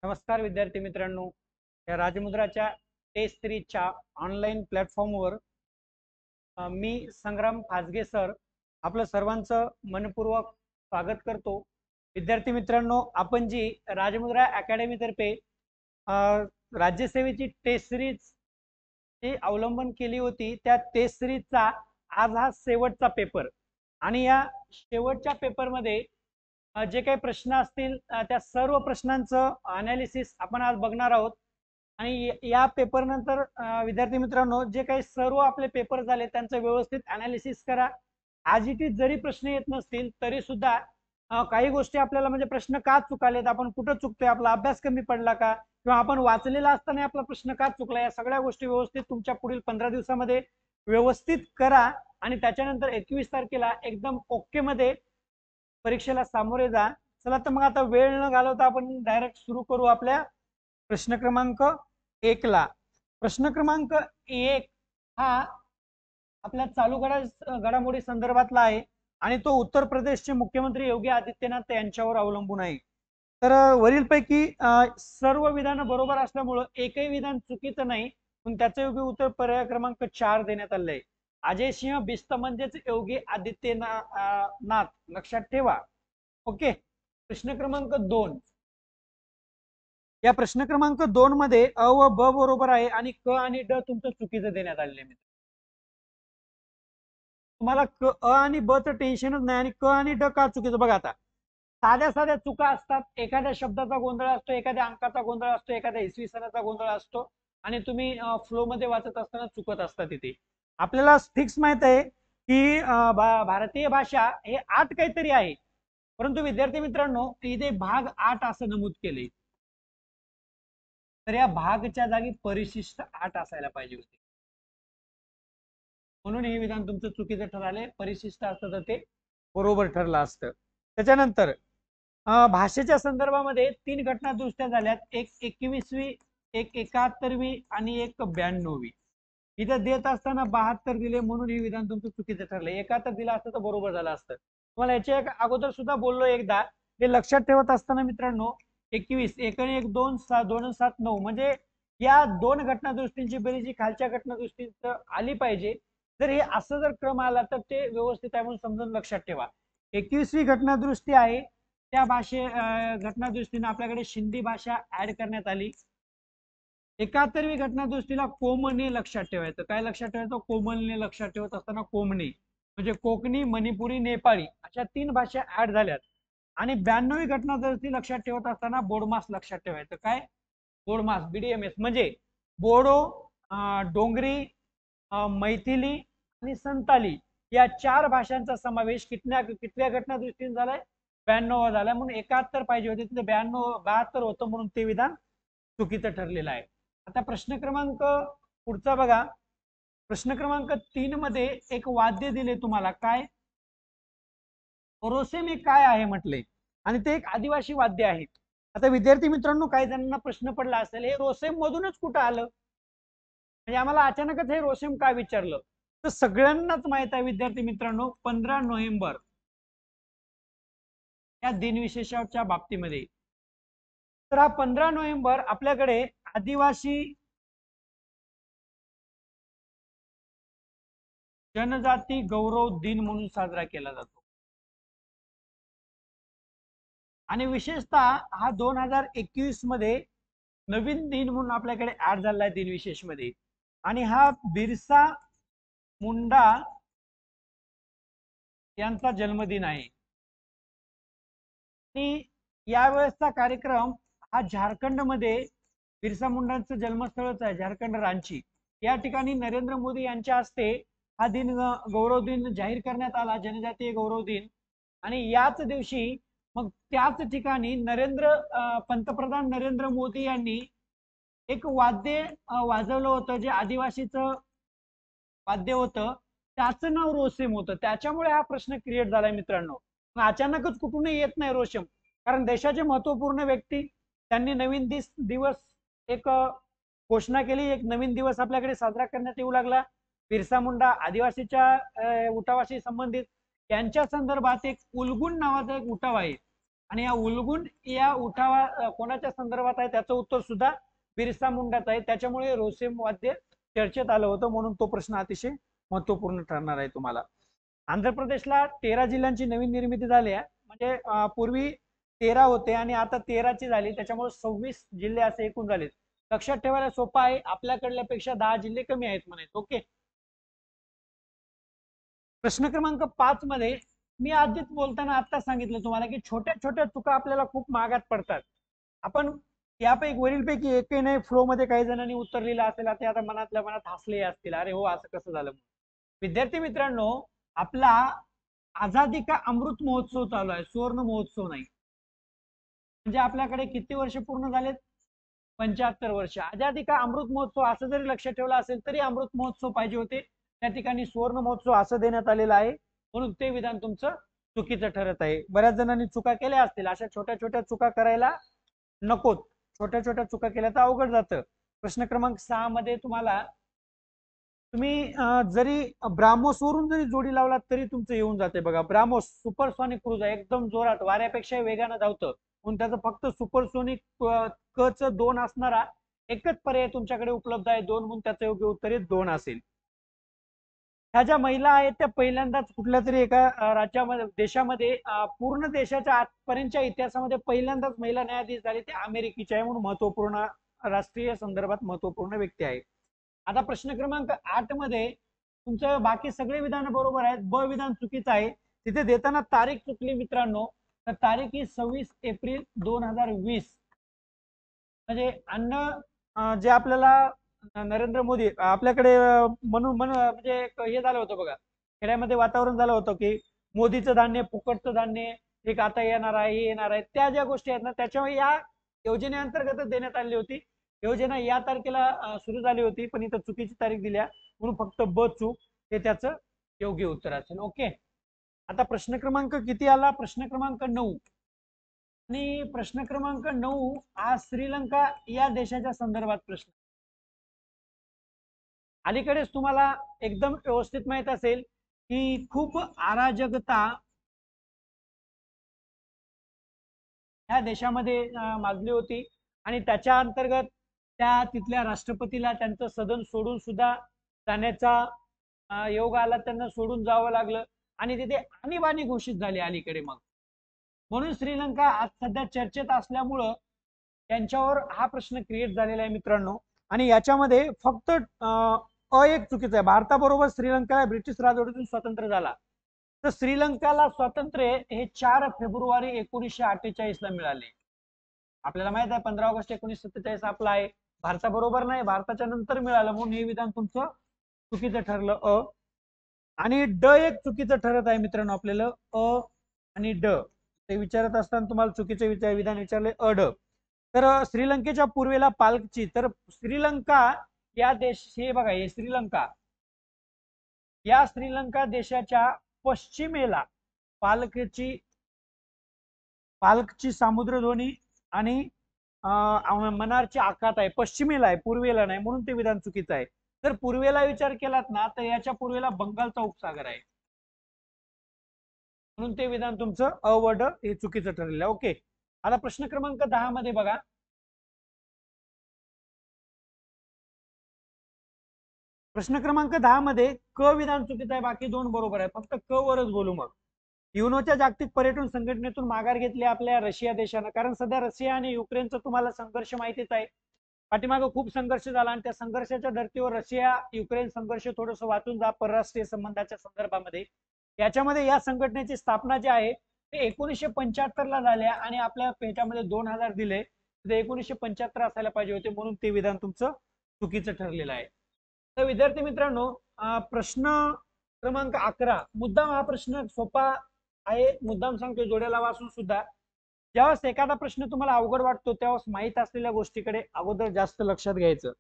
नमस्कार विद्यार्थी मित्रांनो, या राजमुद्राच्या टेस्ट सिरीजच्या ऑनलाईन प्लॅटफॉर्मवर मी संग्राम फाजगे सर आपलं सर्वांचं मनपूर्वक स्वागत करतो। विद्यार्थी मित्रांनो, आपण जी राजमुद्रा अकॅडमी तर्फे राज्यसेवेची टेस्ट सिरीज ची अवलंबन केली होती, त्या टेस्ट सिरीजचा आज हा शेवटचा पेपर आणि या शेवटच्या पेपरमध्ये जे काही प्रश्न असतील त्या सर्व प्रश्नांचं अनालिसिस आपण आज बघणार आहोत। आणि या पेपर नंतर विद्यार्थी मित्रांनो, जे काही सर्व आपले पेपर झाले त्यांचं व्यवस्थित अनालिसिस करा। आज इट इज जरी प्रश्न येत नसतील तरी सुद्धा काही गोष्टी आपल्याला म्हणजे प्रश्न का चुकालेत, आपण कुठं चुकतोय, आपला अभ्यास कमी पडला का, किंवा आपण वाचलेला असताना आपला प्रश्न का चुकला, या सगळ्या गोष्टी व्यवस्थित तुमच्या पुढील 15 दिवसामध्ये व्यवस्थित करा आणि त्याच्यानंतर 21 तारखेला एकदम ओके मध्ये परीक्षेला सामोरे जा। चला तर मग आता वेळ न घालवता आपण डायरेक्ट सुरू करू आपल्या प्रश्न क्रमांक 1 ला। प्रश्न क्रमांक 1 हा आपल्या चालू घडामोडी संदर्भातला आहे आणि तो उत्तर प्रदेशचे मुख्यमंत्री योगी आदित्यनाथ यांच्यावर अवलंबून आहे। तर वरीलपैकी सर्व विधान बरोबर असल्यामुळे एकही विधान चुकीचं नाही, पण त्याचं योग्य उत्तर पर्याय क्रमांक 4 देण्यात आले आहे। अजय सिंह बिस्त म्हणजेच योगी आदित्यनाथ, लक्षात ठेवा। ओके, प्रश्न क्रमांक 2, या प्रश्न क्रमांक 2 मध्ये अ व ब बरोबर आहे आणि क आणि ड तुमचं चुकीचं देण्यात आलेलं आहे। तुम्हाला अ आणि ब चं टेन्शनच नाही आणि क आणि ड का चुकीचं बघा। आता साध्या साध्या चुका असतात, एखाद्या शब्दाचा गोंधळ असतो, एखाद्या अंकाचा गोंधळ असतो, एखाद्या इसवी सणाचा गोंधळ असतो आणि तुम्ही फ्लो मध्ये वाचत असताना चुकत असतात। तिथे आपल्याला फिक्स माहित आहे की भारतीय भाषा हे 8 काहीतरी आहे, परंतु विद्यार्थी मित्रांनो इथे भाग 8 असं नमूद केले, तर या भागच्या जागी परिशिष्ट 8 असायला पाहिजे होते, म्हणून हे विधान तुमचं चुकीचं ठरले। परिशिष्ट असतं तर ते बरोबर ठरलं असतं। त्याच्यानंतर भाषेच्या संदर्भामध्ये 3 घटना दुरुस्त्या झाल्यात, एक 21वी, एक 71वी आणि एक 92वी। इथं देत असताना 72 दिले, म्हणून हे विधान तुमचं चुकीचं ठरलं। 71 दिलं असतं तर बरोबर झालं असतं। तुम्हाला याच्या अगोदर सुद्धा बोललो एकदा, हे लक्षात ठेवत असताना मित्रांनो 21 1 आणि 1 2 2 7 9 म्हणजे या 2 घटना दुरुस्तींची बेरीज ही खालच्या घटना दुरुस्तीत आली पाहिजे। जर हे असं जर क्रम आला तर ते व्यवस्थित आहे म्हणून समजून लक्षात ठेवा। 21वी घटना दुरुस्ती आहे, त्या घटना दुरुस्तीने आपल्याकडे सिंधी भाषा ऍड करण्यात आली। 71वी घटना दुरुस्तीला कोमने लक्षात ठेवायचं, काय लक्षात ठेवायचं, कोमलने लक्षात ठेवत असताना कोमने म्हणजे कोकणी, मणिपुरी, नेपाळी अशा 3 भाषा ऍड झाल्यात। आणि 92वी घटना दुरुस्ती लक्षात ठेवत असताना बोडमास लक्षात ठेवायचं, काय बोडमास BDMS म्हणजे बोडो, डोंगरी, मैथिली आणि संताली या 4 भाषांचा समावेश कितव्या घटना दृष्टीने झालाय, 92 झाला, म्हणून 71 पाहिजे होते, तिथे 72 होतं, म्हणून ते विधान चुकीचं ठरलेलं आहे। आता प्रश्न क्रमांक पुढचा बघा। प्रश्न क्रमांक 3 मध्ये एक वाद्य दिले तुम्हाला, काय रोसेम हे काय आहे म्हटले, आणि ते एक आदिवासी वाद्य आहे। आता विद्यार्थी मित्रांनो, काही जणांना प्रश्न पडला असेल हे रोसेम मधूनच कुठं आलं, म्हणजे आम्हाला अचानकच हे रोसेम का विचारलं, तर सगळ्यांनाच माहित आहे विद्यार्थी मित्रांनो 15 नोव्हेंबर या दिनविशेषाच्या बाबतीमध्ये, तर हा 15 नोव्हेंबर आपल्याकडे आदिवासी जनजाती गौरव दिन म्हणून साजरा केला जातो। आणि विशेषतः हा 2021 मध्ये नवीन दिन म्हणून आपल्याकडे ऍड झाला आहे दिनविशेष मध्ये, आणि हा बिरसा मुंडा यांचा जन्मदिन आहे। आणि यावेळेसचा कार्यक्रम हा झारखंड मध्ये बिरसा मुंडांचं जन्मस्थळच आहे झारखंड रांची, या ठिकाणी नरेंद्र मोदी यांच्या हस्ते हा दिन गौरव दिन जाहीर करण्यात आला, जनजातीय गौरव दिन। आणि याच दिवशी मग त्याच ठिकाणी पंतप्रधान नरेंद्र मोदी यांनी एक वाद्य वाजवलं होतं, जे आदिवासीचं वाद्य होतं, त्याचं नाव रोसेम होतं, त्याच्यामुळे हा प्रश्न क्रिएट झालाय मित्रांनो। अचानकच कुठूनही येत नाही रोसेम, कारण देशाचे महत्वपूर्ण व्यक्ती त्यांनी नवीन दिवस एक घोषणा केली, एक नवीन दिवस आपल्याकडे साजरा करण्यात येऊ लागला। बिरसा मुंडा आदिवासीच्या उठावाशी संबंधित त्यांच्या संदर्भात एक उलगुन नावाचा एक उठाव आहे, आणि या उलगुन या उठावा कोणाच्या संदर्भात आहे त्याचं उत्तर सुद्धा बिरसा मुंडाचं आहे. त्याच्यामुळे रोसेम वाद्य चर्चेत आलं होतं, म्हणून तो प्रश्न अतिशय महत्वपूर्ण ठरणार आहे तुम्हाला. आंध्र प्रदेशला 13 जिल्ह्यांची नवीन निर्मिती झाली आहे. म्हणजे पूर्वी 13 होते आणि आता 13ची झाली, त्याच्यामुळे 26 जिल्हे असे एकूण झालेत. लक्षात ठेवायला सोपं आहे, आपल्याकडल्यापेक्षा 10 जिल्हे कमी आहेत म्हणायचं. ओके. प्रश्न क्रमांक 5 मध्ये मी आधीच बोलताना आता सांगितलं तुम्हाला की छोट्या छोट्या चुका आपल्याला खूप महागात पडतात. आपण यापैकी वरीलपैकी एकही नाही फ्लो मध्ये काही जणांनी उत्तर लिहिलं असेल, ते आता मनातल्या मनात हसले असतील, अरे हो असं कसं झालं. विद्यार्थी मित्रांनो, आपला आझादी का अमृत महोत्सव चालू आहे, सुवर्ण महोत्सव नाही. म्हणजे आपल्याकडे किती वर्ष पूर्ण झालेत? 75 वर्ष. आझादी का अमृत महोत्सव असं जरी लक्षात ठेवलं असेल तरी अमृत महोत्सव पाहिजे होते. त्या ठिकाणी सुवर्ण महोत्सव असं देण्यात आलेलं आहे, म्हणून ते विधान तुमचं चुकीचं ठरत आहे. बऱ्याच जणांनी चुका केल्या असतील, अशा छोट्या छोट्या चुका करायला नकोत. छोट्या छोट्या चुका केल्या तर अवघड जातं. प्रश्न क्रमांक 6 मध्ये तुम्हाला तुम्ही जरी ब्राह्मोस वरून जरी जोडी लावलात तरी तुमचं येऊन जाते बघा. ब्राह्मोस सुपरसॉनिक क्रूज आहे, एकदम जोरात वाऱ्यापेक्षा वेगानं धावतं, म्हणून त्याचं फक्त सुपरसोनिक क च 2 असणारा एकच पर्याय तुमच्याकडे उपलब्ध आहे 2, म्हणून त्याचं योग्य उत्तर 2 असेल. ह्या ज्या महिला आहेत त्या पहिल्यांदाच कुठल्या तरी एका राज्यामध्ये देशामध्ये पूर्ण देशाच्या आजपर्यंतच्या इतिहासामध्ये पहिल्यांदाच महिला न्यायाधीश झाली, ते अमेरिकेचे आहे, म्हणून महत्वपूर्ण राष्ट्रीय संदर्भात महत्वपूर्ण व्यक्ती आहे. आता प्रश्न क्रमांक 8 मध्ये तुमचं बाकी सगळे विधान बरोबर आहेत, ब विधान चुकीचं आहे. तिथे देताना तारीख चुकली मित्रांनो, तर तारीख ही 26 एप्रिल 2020. म्हणजे अन्न जे आपल्याला नरेंद्र मोदी आपल्याकडे म्हणून म्हणजे हे झालं होतं बघा, खेड्यामध्ये वातावरण झालं होतं की मोदीचं धान्य, फुकटचं धान्य एक आता येणार आहे, हे येणार आहे. त्या ज्या गोष्टी आहेत ना, त्याच्यामुळे या योजनेअंतर्गत देण्यात आली होती. योजना या तारखेला सुरू झाली होती, पण इथं चुकीची तारीख दिल्या, म्हणून फक्त ब चूक हे त्याचं योग्य उत्तर असेल. ओके. आता प्रश्न क्रमांक किती आला? प्रश्न क्रमांक 9. आणि प्रश्न क्रमांक 9 हा श्रीलंका या देशाच्या संदर्भात प्रश्न. अलीकडेच तुम्हाला एकदम व्यवस्थित माहित असेल की खूप अराजकता ह्या देशामध्ये माजली होती, आणि त्याच्या अंतर्गत त्या तिथल्या राष्ट्रपतीला त्यांचं सदन सोडून सुद्धा जाण्याचा योग आला, त्यांना सोडून जावं लागलं आणि तिथे आणीबाणी घोषित झाली अलीकडे. मग म्हणून श्रीलंका आज सध्या चर्चेत असल्यामुळं त्यांच्यावर हा प्रश्न क्रिएट झालेला आहे मित्रांनो. आणि याच्यामध्ये फक्त एक चुकीचं आहे. भारताबरोबर श्रीलंका ब्रिटिश राजवटीतून स्वतंत्र झाला, तर श्रीलंकाला स्वातंत्र्य हे 4 फेब्रुवारी 1948 ला मिळाले. आपल्याला माहित आहे 15 ऑगस्ट 1947 आपला आहे, भारताबरोबर नाही, भारताच्या नंतर मिळालं, म्हणून हे विधान तुमचं चुकीचं ठरलं. आणि ड एक चुकीचं ठरत आहे मित्रांनो. आपल्याला अ आणि ड ते विचारत असताना तुम्हाला चुकीचे विधान विचारले अड. तर श्रीलंकेच्या पूर्वेला पालकची, तर श्रीलंका या देश हे बघा, हे श्रीलंका, या श्रीलंका देशाच्या पश्चिमेला पालकची सामुद्रधोनी आणि मनारची आखात आहे, पश्चिमेला आहे, पूर्वेला नाही, म्हणून ते विधान चुकीचं आहे. जर पूर्वेला विचार केलात ना, तर याच्या पूर्वेला बंगालचा उपसागर आहे, म्हणून ते विधान तुमचं अ व ड हे चुकीचं ठरलेलं आहे. ओके. आता प्रश्न क्रमांक 10 मध्ये बघा, प्रश्न क्रमांक 10 मध्ये क विधान चुकीचं आहे, बाकी 2 बरोबर आहे. फक्त क वरच बोलू. मग युनोच्या जागतिक पर्यटन संघटनेतून माघार घेतली आपल्या रशिया देशानं, कारण सध्या रशिया आणि युक्रेनचा तुम्हाला संघर्ष माहितीच आहे. पाठीमागं खूप संघर्ष झाला आणि त्या संघर्षाच्या धर्तीवर रशिया युक्रेन संघर्ष थोडंसं वाचून जा परराष्ट्रीय संबंधाच्या संदर्भामध्ये. याच्यामध्ये या संघटनेची स्थापना जी आहे ते 1975 ला झाल्या आणि आपल्या पेटामध्ये 2000 दिले, ते 1975 असायला पाहिजे होते, म्हणून ते विधान तुमचं चुकीचं ठरलेलं आहे. तर विद्यार्थी मित्रांनो, प्रश्न क्रमांक 11, मुद्दाम हा प्रश्न सोपा आहे, मुद्दाम सांगतो जोड्याला वाचून सुद्धा. ज्यावेळेस एखादा प्रश्न तुम्हाला अवघड वाटतो त्यावेळेस माहित असलेल्या गोष्टीकडे अगोदर जास्त लक्षात घ्यायचं.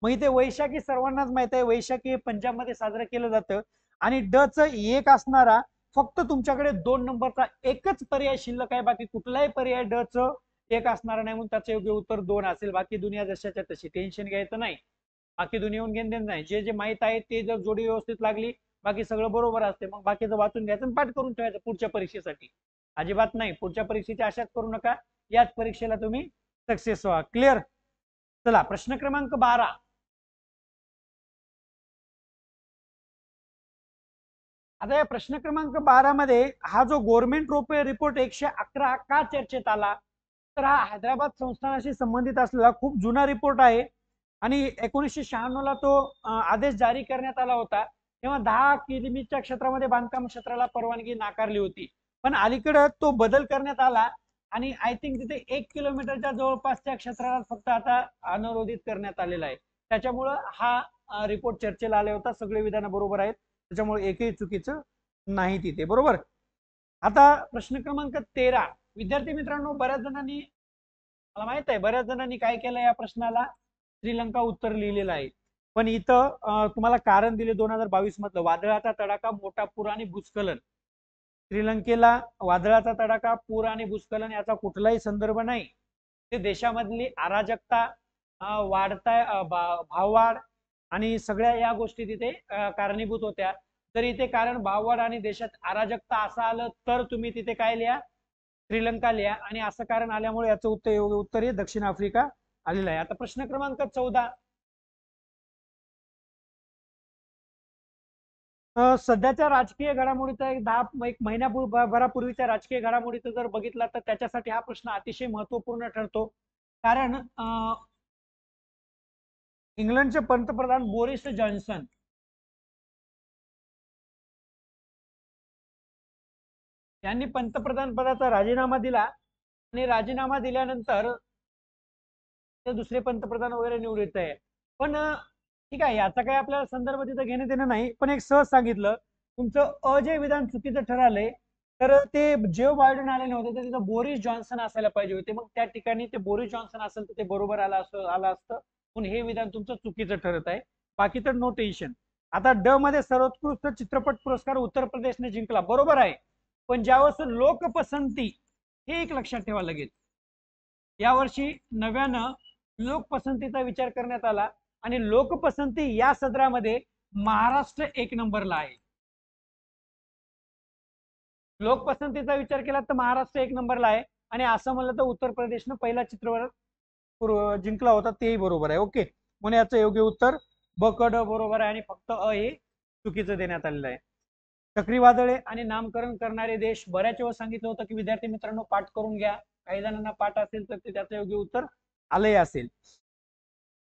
मग इथे वैशाखी सर्वांनाच माहित आहे, वैशाखी हे पंजाबमध्ये साजरं केलं जातं, आणि ड च एक असणारा फक्त तुमच्याकडे 2 नंबरचा एकच पर्याय शिल्लक आहे, बाकी कुठलाही पर्याय ड च एक असणार नाही, म्हणून त्याचं योग्य उत्तर 2 असेल. बाकी दुनिया जशाच्या तशी, टेन्शन घ्यायचं नाही, बाकी दुनियाहून घेण देण नाही. जे जे माहित आहे ते जर जोडी व्यवस्थित लागली बाकी सगळं बरोबर असते, मग बाकीचं वाचून घ्यायचं आणि पाठ करून ठेवायचं पुढच्या परीक्षेसाठी. अजिबात नाही. पुढच्या परीक्षेची आशाच करू नका, याच परीक्षेला तुम्ही सक्सेस व्हा. क्लिअर. चला प्रश्न क्रमांक 12. आता या प्रश्न क्रमांक 12 मध्ये हा जो गव्हर्नमेंट रिपोर्ट 111 का चर्चेत आला, तर हा हैदराबाद संस्थानाशी संबंधित असलेला खूप जुना रिपोर्ट आहे आणि 1996 ला तो आदेश जारी करण्यात आला होता. तेव्हा 10 किमीच्या क्षेत्रामध्ये बांधकाम क्षेत्राला परवानगी नाकारली होती, पण अलीकडे तो बदल करण्यात आला आणि आय थिंक तिथे 1 किलोमीटरच्या जवळपासच्या क्षेत्राला फक्त आता अनुरोधित करण्यात आलेला आहे. त्याच्यामुळं हा रिपोर्ट चर्चेला आला होता. सगळे विधान बरोबर आहेत, त्याच्यामुळे एकही चुकीचं नाही तिथे. बरोबर. आता प्रश्न क्रमांक 13. विद्यार्थी मित्रांनो, बऱ्याच जणांनी, मला माहित आहे बऱ्याच जणांनी काय केलं, या प्रश्नाला श्रीलंका उत्तर लिहिलेलं आहे, पण इथं तुम्हाला कारण दिले 2022 मधलं वादळाचा तडाखा, मोठा पूर आणि भूस्खलन. श्रीलंकेला वादळाचा तडाखा, पूर आणि भूस्खलन याचा कुठलाही संदर्भ नाही. ते देशामधली अराजकता, वाढता भाववाढ आणि सगळ्या या गोष्टी तिथे कारणीभूत होत्या. तर इथे कारण भाववाढ आणि देशात अराजकता असं आलं तर तुम्ही तिथे काय लिहा, श्रीलंका लिहा, आणि असं कारण आल्यामुळे याचं उत्तर योग्य उत्तर हे दक्षिण आफ्रिका आलेलं आहे. आता प्रश्न क्रमांक 14. सध्याच्या राजकीय घडामोडीचा एक महिन्याभरापूर्वीच्या राजकीय घडामोडीचा जर बघितला तर त्याच्यासाठी हा प्रश्न अतिशय महत्वपूर्ण ठरतो. कारण इंग्लंडचे पंतप्रधान बोरिस जॉन्सन यांनी पंतप्रधान पदाचा राजीनामा दिला आणि राजीनामा दिल्यानंतर ते दुसरे पंतप्रधान वगैरे निवडत आहे. पण ठीक आहे, याचा काही आपल्याला संदर्भ तिथं घेणं देणं नाही, पण एक सहज सांगितलं, तुमचं अजय विधान चुकीचं ठरलंय तर ते जो बायडन आले नव्हते तर तिथं बोरिस जॉन्सन असायला पाहिजे होते. मग त्या ठिकाणी ते बोरिस जॉन्सन असेल तर ते बरोबर आलं असतं, पण हे विधान तुमचं चुकीचं ठरत आहे. बाकी तर नो टेन्शन. आता ड मध्ये सर्वोत्कृष्ट चित्रपट पुरस्कार उत्तर प्रदेशने जिंकला, बरोबर आहे, पण ज्यावेळेस लोकपसंती, हे एक लक्षात ठेवा लगेच, यावर्षी नव्यानं लोकपसंतीचा विचार करण्यात आला आणि लोकपसंती या सदरामध्ये महाराष्ट्र 1 नंबरला आहे. लोकपसंतीचा विचार केला तर महाराष्ट्र 1 नंबरला आहे, आणि असं म्हणलं तर उत्तर प्रदेशनं पहिला चित्रपट जिंकला होता, तेही बरोबर आहे. ओके, म्हणून याचं योग्य उत्तर ब क ड बरोबर आहे आणि फक्त अ हे चुकीचं देण्यात आलेलं आहे. चक्रीवादळे आणि नामकरण करणारे देश, बऱ्याच वेळा सांगितलं होतं की विद्यार्थी मित्रांनो पाठ करून घ्या. काही जणांना पाठ असेल तर ते त्याचं योग्य उत्तर आलंही असेल.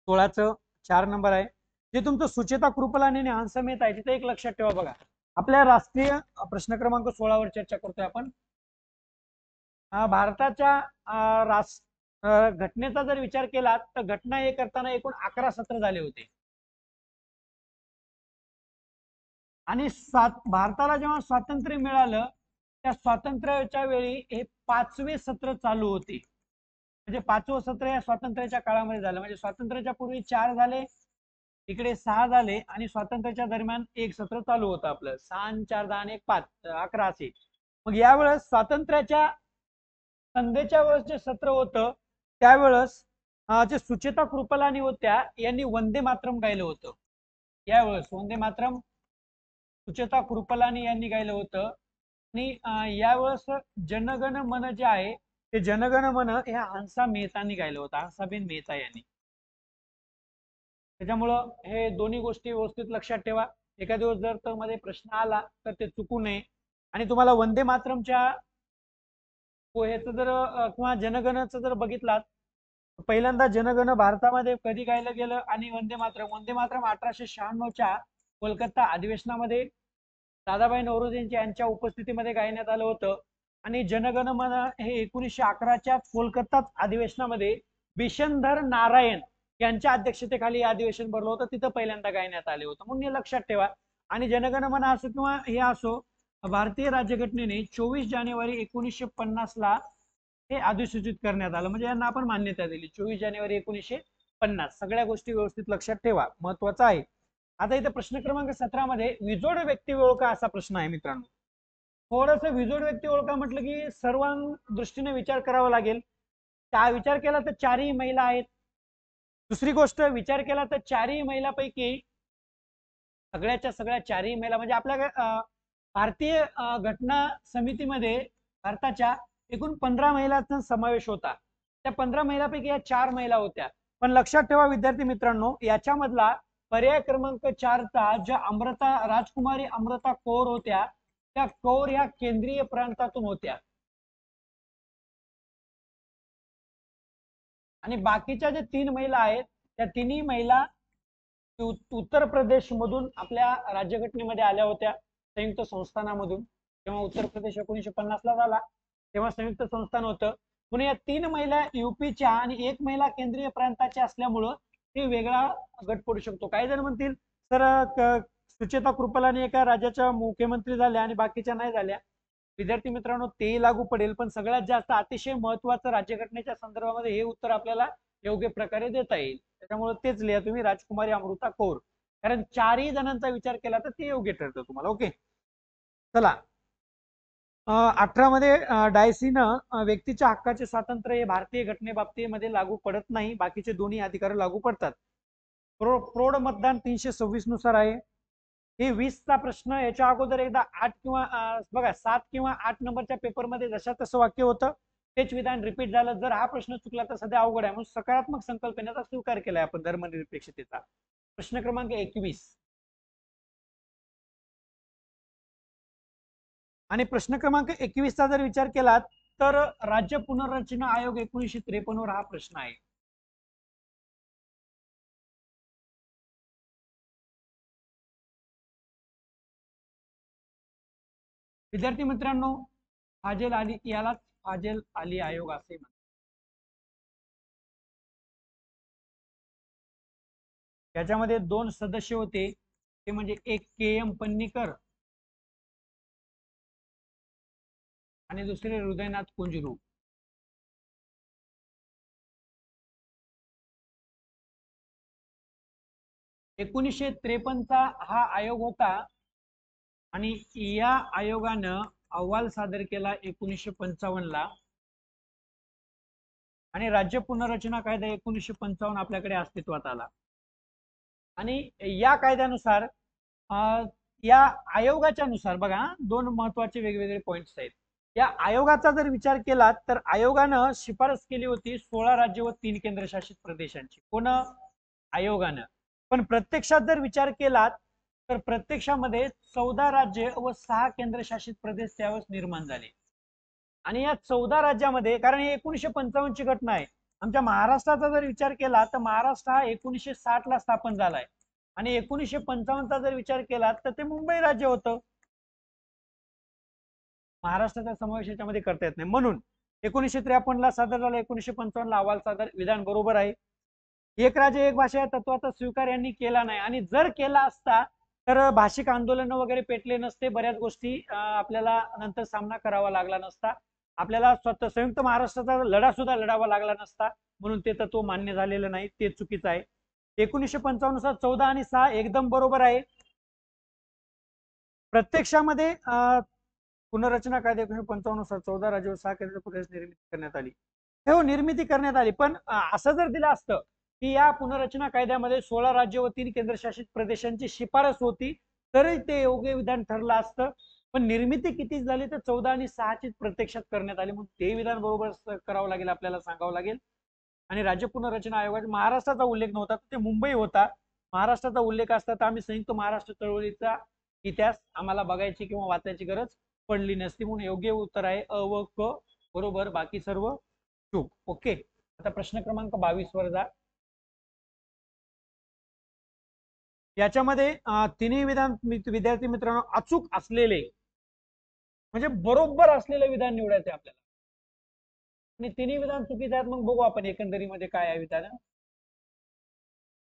16चं 4 नंबर आहे. जे तुमचं सुचेता कृपलानी आणि हंसमेत आहे, तिथे एक लक्षात ठेवा बघा. आपल्या राष्ट्रीय प्रश्न क्रमांक 16 वर चर्चा करतोय आपण. भारताच्या घटनेचा जर विचार केला तर घटना हे करताना एकूण 11 सत्र झाले होते, आणि भारताला जेव्हा स्वातंत्र्य मिळालं त्या स्वातंत्र्याच्या वेळी हे 5वे सत्र चालू होते. म्हणजे 5वं सत्र या स्वातंत्र्याच्या काळामध्ये झालं. म्हणजे स्वातंत्र्याच्या पूर्वी 4 झाले, इकडे 6 झाले, आणि स्वातंत्र्याच्या दरम्यान एक सत्र चालू होतं आपलं. 6 4 10 1 5 11 असे. मग यावेळेस स्वातंत्र्याच्या संध्येच्या वेळेस जे सत्र होतं त्यावेळेस जे सुचेता कृपलानी होत्या यांनी वंदे मातरम गायलं होतं. यावेळेस वंदे मातरम सुचेता कृपलानी यांनी गायलं होतं. आणि यावेळेस जनगण मन जे आहे ते जनगण मन हे हंसा मेहतांनी गायलं होतं, हंसाबेन मेहता यांनी. त्याच्यामुळं हे दोन्ही गोष्टी व्यवस्थित लक्षात ठेवा. एका दिवस जर तर मध्ये प्रश्न आला तर ते चुकू नये. आणि तुम्हाला वंदे मातरमच्या पोहेचं जर किंवा जनगणचं जर बघितलात, पहिल्यांदा जनगण भारतामध्ये कधी गायलं गेलं आणि वंदे मातरम 1896च्या कोलकाता अधिवेशनामध्ये दादाभाई नौरोजी यांच्या उपस्थितीमध्ये गायण्यात आलं होतं. आणि जनगण मन हे 1911च्या कोलकाता अधिवेशनामध्ये बिशनधर नारायण यांच्या अध्यक्षतेखाली अधिवेशन भरलं होतं, तिथं पहिल्यांदा गायण्यात आले होतं, म्हणून हे लक्षात ठेवा. आणि जनगण मन असो किंवा हे असो, भारतीय राज्यघटनेने 24 जानेवारी 1950 ला हे अधिसूचित करण्यात आलं, म्हणजे यांना आपण मान्यता दिली 24 जानेवारी 1950. सगळ्या गोष्टी व्यवस्थित लक्षात ठेवा, महत्वाचं आहे. आता इथे प्रश्न क्रमांक 17 मध्ये विजोड व्यक्ती ओळखा असा प्रश्न आहे मित्रांनो. थोडस विजोड व्यक्ती ओळखा म्हटलं की सर्वांग दृष्टीने विचार करावा लागेल. त्या विचार केला तर 4ही महिला आहेत. दुसरी गोष्ट, विचार केला तर 4ही महिलापैकी सगळ्या 4ही महिला म्हणजे आपल्या भारतीय घटना समितीमध्ये भारताच्या एकूण 15 महिलांचा समावेश होता. त्या 15 महिलांपैकी या 4 महिला होत्या. पण लक्षात ठेवा विद्यार्थी मित्रांनो, याच्यामधला पर्याय क्रमांक 4चा ज्या राजकुमारी अमृता कौर होत्या, त्या कौर या केंद्रीय प्रांतातून होत्या. आणि बाकीच्या जे 3 महिला आहेत त्या तिन्ही महिला उत्तर प्रदेश मधून आपल्या राज्यघटनेमध्ये आल्या होत्या, संयुक्त संस्थानामधून. तेव्हा उत्तर प्रदेश 1950 ला झाला, तेव्हा संयुक्त संस्थान होतं. म्हणून या 3 महिला युपीच्या आणि 1 महिला केंद्रीय प्रांताच्या असल्यामुळं ते वेगळा गट पडू शकतो. काही जण म्हणतील सर सुचेता कृपलानी एका राज्याच्या मुख्यमंत्री झाल्या आणि बाकीच्या नाही झाल्या. विद्यार्थी मित्रांनो, तेही लागू पडेल, पण सगळ्यात जास्त अतिशय महत्वाचं राज्यघटनेच्या संदर्भामध्ये हे उत्तर आपल्याला योग्य प्रकारे देता येईल. त्याच्यामुळे तेच लिहा तुम्ही, राजकुमारी अमृता कौर. कारण 4ही जणांचा विचार केला तर ते योग्य ठरतं तुम्हाला. ओके, चला. 18 मध्ये डायसीनं व्यक्तीच्या हक्काचे स्वातंत्र्य हे भारतीय घटनेबाबतीमध्ये लागू पडत नाही, बाकीचे दोन्ही अधिकार लागू पडतात. प्रौढ मतदान 326 नुसार आहे. हे 20चा प्रश्न याच्या अगोदर एकदा 8 किंवा बघा 7 किंवा 8 नंबरच्या पेपरमध्ये जशा तसं वाक्य होतं, तेच विधान रिपीट झालं. जर हा प्रश्न चुकला तर सध्या अवघड आहे, म्हणून सकारात्मक संकल्पनेचा स्वीकार केलाय आपण धर्मनिरपेक्षतेचा. प्रश्न क्रमांक 21 आणि प्रश्न क्रमांक 21चा जर विचार केला तर राज्य पुनर्रचना आयोग 1953 वर हा प्रश्न आहे. विद्यार्थी मित्रांनो, फाजेल अली यालाच फाजेल अली आयोग असे म्हणतात. याच्यामध्ये 2 सदस्य होते, ते म्हणजे एक के.एम. पन्नीकर आणि दुसरे हृदयनाथ कुंजरू. चा हा आयोग होता आणि या आयोगानं अहवाल सादर केला 1955 ला आणि राज्य पुनर्रचना कायदा 1955 आपल्याकडे अस्तित्वात आला. आणि या कायद्यानुसार या आयोगाच्या नुसार बघा 2 महत्वाचे वेगवेगळे पॉइंट्स आहेत. या आयोगाचा जर विचार केला तर आयोगानं शिफारस केली होती 16 राज्य व 3 केंद्रशासित प्रदेशांची. कोण? आयोगानं. पण प्रत्यक्षात जर विचार केला तर प्रत्यक्षामध्ये 14 राज्य व 6 केंद्रशासित प्रदेश त्यावेळेस निर्माण झाले. आणि या 14 राज्यामध्ये, कारण हे 1955 ची घटना आहे, आमच्या महाराष्ट्राचा जर विचार केला तर महाराष्ट्र हा 1960 ला स्थापन झालाय आणि 1955 चा जर विचार केला तर ते मुंबई राज्य होतं. महाराष्ट्राचा समावेश याच्यामध्ये करता येत नाही, म्हणून 1953 ला सादर झाला, 1955 ला अहवाल सादर. विधान बरोबर आहे. एक राज्य एक भाषा या तत्वाचा स्वीकार यांनी केला नाही, आणि जर केला असता तर भाषिक आंदोलन वगैरे पेटले नसते, बऱ्याच गोष्टी आपल्याला नंतर सामना करावा लागला नसता, आपल्याला स्वतः संयुक्त महाराष्ट्राचा लढा सुद्धा लढावा लागला नसता. म्हणून ते तत्व मान्य झालेलं नाही, ते चुकीचं आहे. 1955 नुसार 14 आणि 6 एकदम बरोबर आहे. प्रत्यक्षामध्ये पुनर्रचना कायदा 1955 नुसार 14 राज्य व 6 केंद्र प्रदेश निर्मिती करण्यात आली. हो, निर्मिती करण्यात आली, पण असं जर दिलं असतं की या पुनर्रचना कायद्यामध्ये 16 राज्य व 3 केंद्रशासित प्रदेशांची शिफारस होती तरी ते योग्य विधान ठरलं असतं. पण निर्मिती किती झाली तर 14 आणि 6 ची प्रत्यक्षात करण्यात आली, म्हणून ते विधान बरोबर करावं लागेल, आपल्याला सांगावं लागेल. आणि राज्य पुनर्रचना आयोगाचा महाराष्ट्राचा उल्लेख नव्हता, ते मुंबई होता. महाराष्ट्राचा उल्लेख असता तर आम्ही संयुक्त महाराष्ट्र चळवळीचा इतिहास आम्हाला बघायची किंवा वाचायची गरज पडली नसती. म्हणून योग्य उत्तर आहे अ व क बरोबर, बाकी सर्व चूक. ओके, आता प्रश्न क्रमांक 22 वर जा. याच्यामध्ये तिन्ही विधान विद्यार्थी मित्रांनो अचूक असलेले म्हणजे बरोबर असलेले विधान निवडायचे आपल्याला, आणि तिन्ही विधान चुकीचे आहेत. मग बघू आपण एकंदरीमध्ये काय आहे विधान.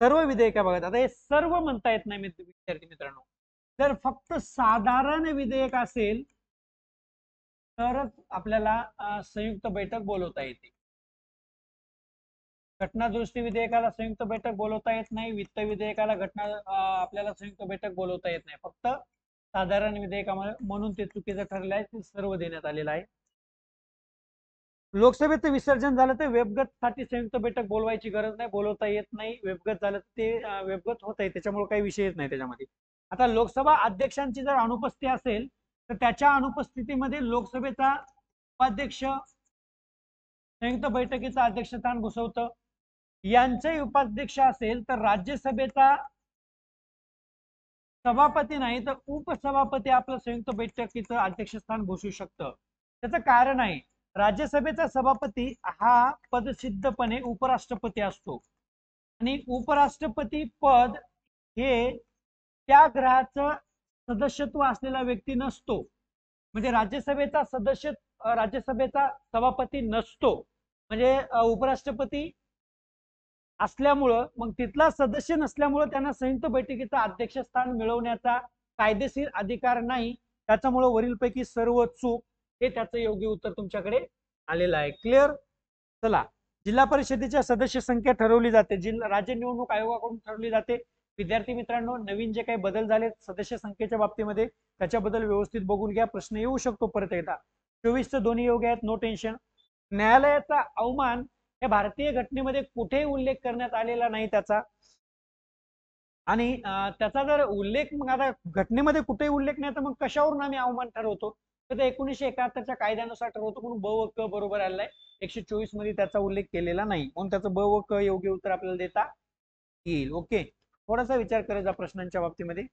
सर्व विधेयक बघा, आता हे सर्व म्हणता येत नाही विद्यार्थी मित्रांनो. जर फक्त साधारण विधेयक असेल तरच आपल्याला संयुक्त बैठक बोलवता येते. घटना दुरुस्ती विधेयकाला संयुक्त बैठक बोलवता येत नाही, वित्त विधेयकाला आपल्याला संयुक्त बैठक बोलवता येत नाही, फक्त साधारण विधेयकामध्ये. म्हणून ते चुकीचं ठरलं आहे, ते सर्व देण्यात आलेलं आहे. लोकसभेचं विसर्जन झालं तर वेबगत साठी संयुक्त बैठक बोलवायची गरज नाही, बोलवता येत नाही. वेबगत झालं ते वेबगत होत आहे, त्याच्यामुळे काही विषयच नाही त्याच्यामध्ये. आता लोकसभा अध्यक्षांची जर अनुपस्थिती असेल तर त्याच्या अनुपस्थितीमध्ये लोकसभेचा उपाध्यक्ष संयुक्त बैठकीचा अध्यक्षस्थान भूषवतं. यांचे उपाध्यक्ष असेल तर राज्यसभेचा सभापती नाही तर उपसभापती आपलं संयुक्त बैठकीचं अध्यक्षस्थान भूषवू शकतं. त्याचं कारण आहे, राज्यसभेचा सभापती हा पदसिद्धपणे उपराष्ट्रपती असतो आणि उपराष्ट्रपती पद हे त्या ग्रहाचं सदस्यत्व असलेला व्यक्ती नसतो. म्हणजे राज्यसभेचा सभापती नसतो. म्हणजे उपराष्ट्रपती असल्यामुळं मग तिथला सदस्य नसल्यामुळं त्यांना संयुक्त बैठकीचा अध्यक्षस्थान मिळवण्याचा कायदेशीर अधिकार नाही. त्याच्यामुळे वरीलपैकी सर्व चूक हे त्याचं योग्य उत्तर तुमच्याकडे आलेलं आहे. क्लिअर. चला, जिल्हा परिषदेच्या सदस्य संख्या ठरवली जाते, राज्य निवडणूक आयोगाकडून ठरवली जाते. विद्यार्थी मित्रांनो, नवीन जे काही बदल झाले सदस्य संख्येच्या बाबतीमध्ये त्याच्याबद्दल व्यवस्थित बघून घ्या. प्रश्न येऊ शकतो परत एकदा. 24 दोन्ही योग्य आहेत, नो टेन्शन. न्यायालयाचा अवमान हे भारतीय घटनेमध्ये कुठेही उल्लेख करण्यात आलेला नाही त्याचा, आणि त्याचा जर उल्लेख मग आता घटनेमध्ये कुठेही उल्लेख नाही तर मग कशावरून आम्ही अवमान ठरवतो, तर ते 1971च्या कायद्यानुसार ठरवतो. म्हणून ब व क बरोबर आलाय. 124 मध्ये त्याचा उल्लेख केलेला नाही, म्हणून त्याचं ब व क योग्य उत्तर आपल्याला देता येईल. ओके, थोडासा विचार करायचा प्रश्नांच्या बाबतीमध्ये.